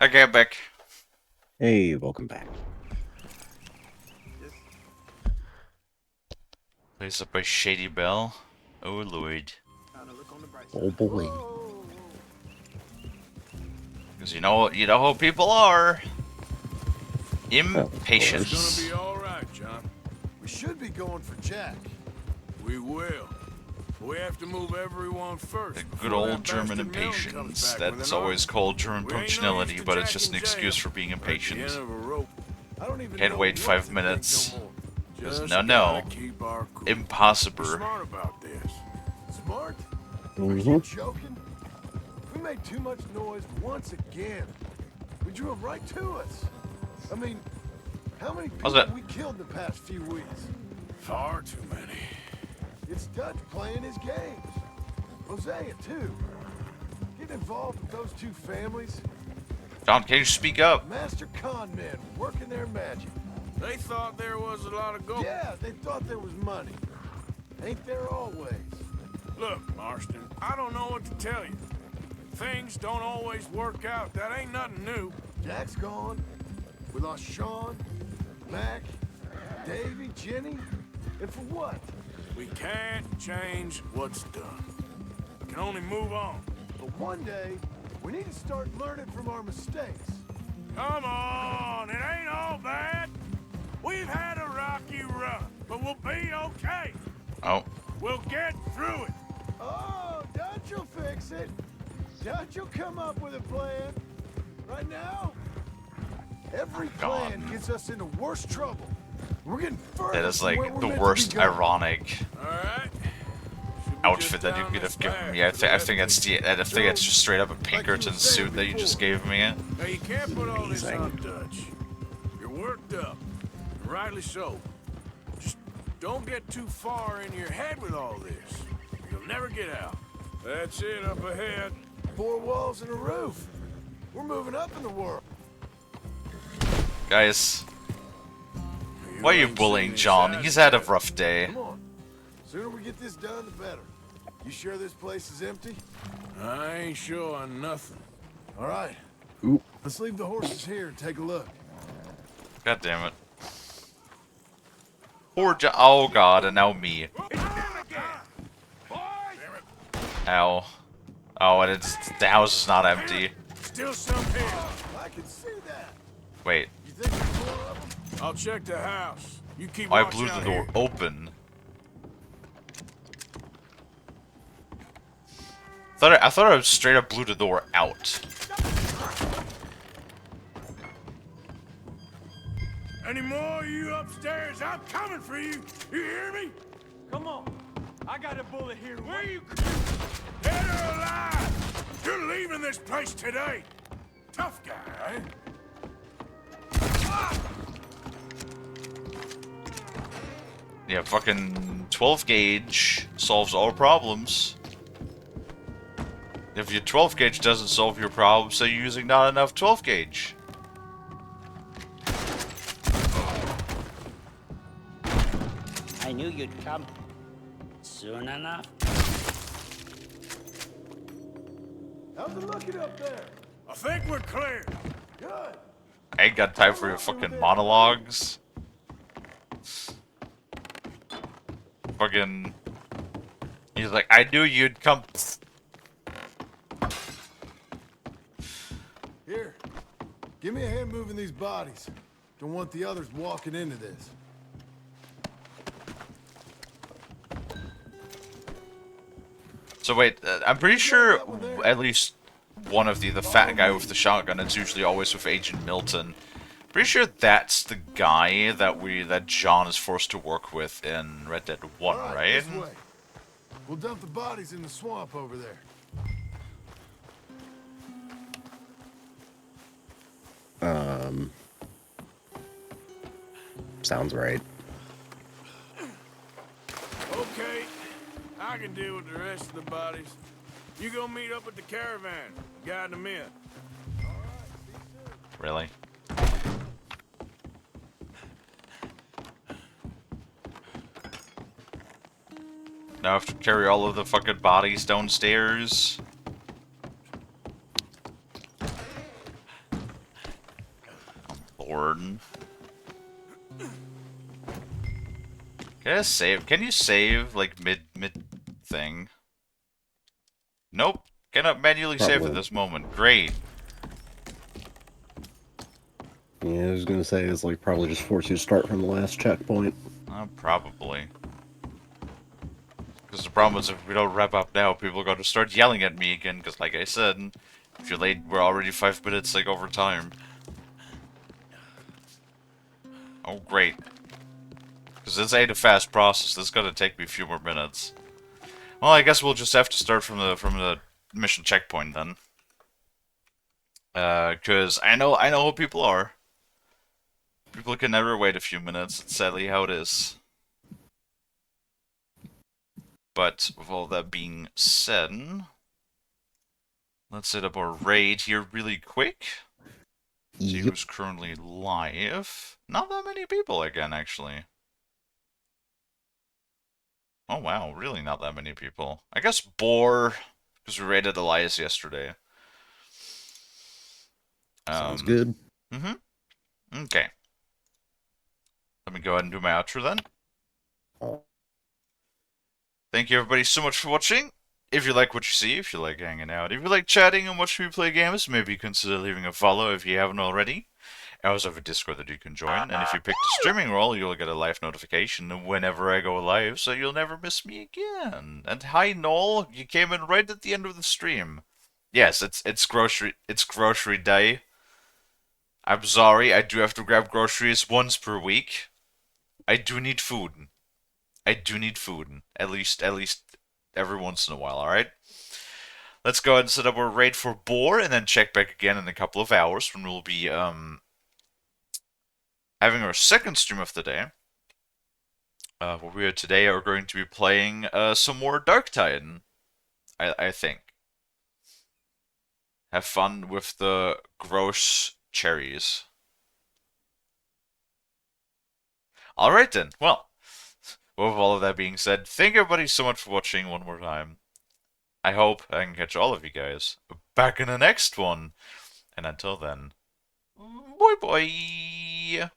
A: Okay, I'm back.
F: Hey, welcome back.
A: Place up by Shady Bell. Oh lord.
F: Oh boy.
A: Because you know how people are. Impatient.
D: It's gonna be all right, John.
M: We should be going for Jack.
D: We will. We have to move everyone first.
A: The good old German impatience. That's always called German punctuality, but it's just an excuse for being impatient. Can't wait 5 minutes. No, impossible.
D: Smart about this.
M: smart? Are you joking? We made too much noise once again. We drew them right to us. I mean, how many people have we killed in the past few weeks?
D: Far too many.
M: It's Dutch playing his games. Hosea, too. Getting involved with those two families.
A: John, can you speak up?
M: Master con men working their magic.
D: They thought there was a lot of gold.
M: Yeah, they thought there was money. Ain't there always?
D: Look, Marston, I don't know what to tell you. Things don't always work out. That ain't nothing new.
M: Jack's gone. We lost Sean, Mac, Davy, Jenny. And for what?
D: We can't change what's done. We can only move on.
M: But one day, we need to start learning from our mistakes.
D: Come on, it ain't all bad. We've had a rocky run, but we'll be okay.
A: Oh.
D: We'll get through it.
M: Oh, Dutch will fix it. Dutch will come up with a plan. Right now, every plan gets us into worse trouble. We're getting further.
A: That is like the worst ironic outfit that you could have given me. I think it's just straight up a Pinkerton suit that you just gave me.
D: Now you can't put all this on Dutch. You're worked up, and rightly so. Just don't get too far in your head with all this. You'll never get out. That's it up ahead.
M: 4 walls and a roof. We're moving up in the world.
A: Guys, why are you bullying John? He's had a rough day.
M: Come on. Sooner we get this done, the better. You sure this place is empty?
D: I ain't sure on nothing.
M: All right.
F: Oop.
M: Let's leave the horses here and take a look.
A: God damn it. Poor John. Oh god, and now me. Ow. Oh, and the house is not empty.
D: Still some here.
M: I can see that.
A: Wait.
M: You think there's more of them?
D: I'll check the house. You keep
A: I
D: watch
A: blew
D: out
A: the door
D: here.
A: open. I thought I straight up blew the door out.
D: Any more of you upstairs? I'm coming for you. You hear me?
H: Come on. I got a bullet here.
D: Where you? Dead or alive? You're leaving this place today. Tough guy, eh?
A: Yeah, fucking 12 gauge solves all problems. If your 12 gauge doesn't solve your problem, so you're using not enough 12 gauge.
P: I knew you'd come soon enough.
M: How's it looking up there?
D: I think we're clear.
M: Good.
A: I ain't got time for your fucking monologues. Fucking... He's like, I knew you'd come...
M: Here. Give me a hand moving these bodies. Don't want the others walking into this.
A: So wait, I'm pretty sure at least one of the fat guy with the shotgun, it's usually always with Agent Milton. Pretty sure that's the guy that John is forced to work with in Red Dead 1, right?
M: This way. We'll dump the bodies in the swamp over there.
F: Sounds right.
D: Okay, I can deal with the rest of the bodies. You go meet up with the caravan, guide them in.
A: Really? Now I have to carry all of the fucking bodies downstairs. I'm bored. Can I save? Can you save like mid thing? Nope. Cannot manually save at this moment. Great.
F: Yeah, I was gonna say it's like probably just force you to start from the last checkpoint.
A: Probably. Because the problem is if we don't wrap up now, people are going to start yelling at me again. Because like I said, if you're late, we're already 5 minutes like over time. Oh great. Because this ain't a fast process. This is going to take me a few more minutes. Well, I guess we'll just have to start from the mission checkpoint then. Cause I know who people are. People can never wait a few minutes. It's sadly how it is. But with all that being said, let's set up our raid here really quick. See who's currently live. Not that many people again, actually. Oh wow, really not that many people. I guess Boar, because we raided Elias yesterday.
F: Sounds good.
A: Okay. Let me go ahead and do my outro then. Thank you everybody so much for watching. If you like what you see, if you like hanging out, if you like chatting and watching me play games, maybe consider leaving a follow if you haven't already. I also have a Discord that you can join, and if you pick the streaming role, you'll get a live notification whenever I go live, so you'll never miss me again. And hi Noel, you came in right at the end of the stream. Yes, it's grocery day. I'm sorry, I do have to grab groceries once per week. I do need food. I do need food. At least every once in a while, alright? Let's go ahead and set up our raid for Boar, and then check back again in a couple of hours when we'll be, having our second stream of the day. Where we today are going to be playing, some more Dark Titan. I think. Have fun with the gross cherries. Alright then, well, with all of that being said, thank everybody so much for watching one more time. I hope I can catch all of you guys back in the next one. And until then, bye bye!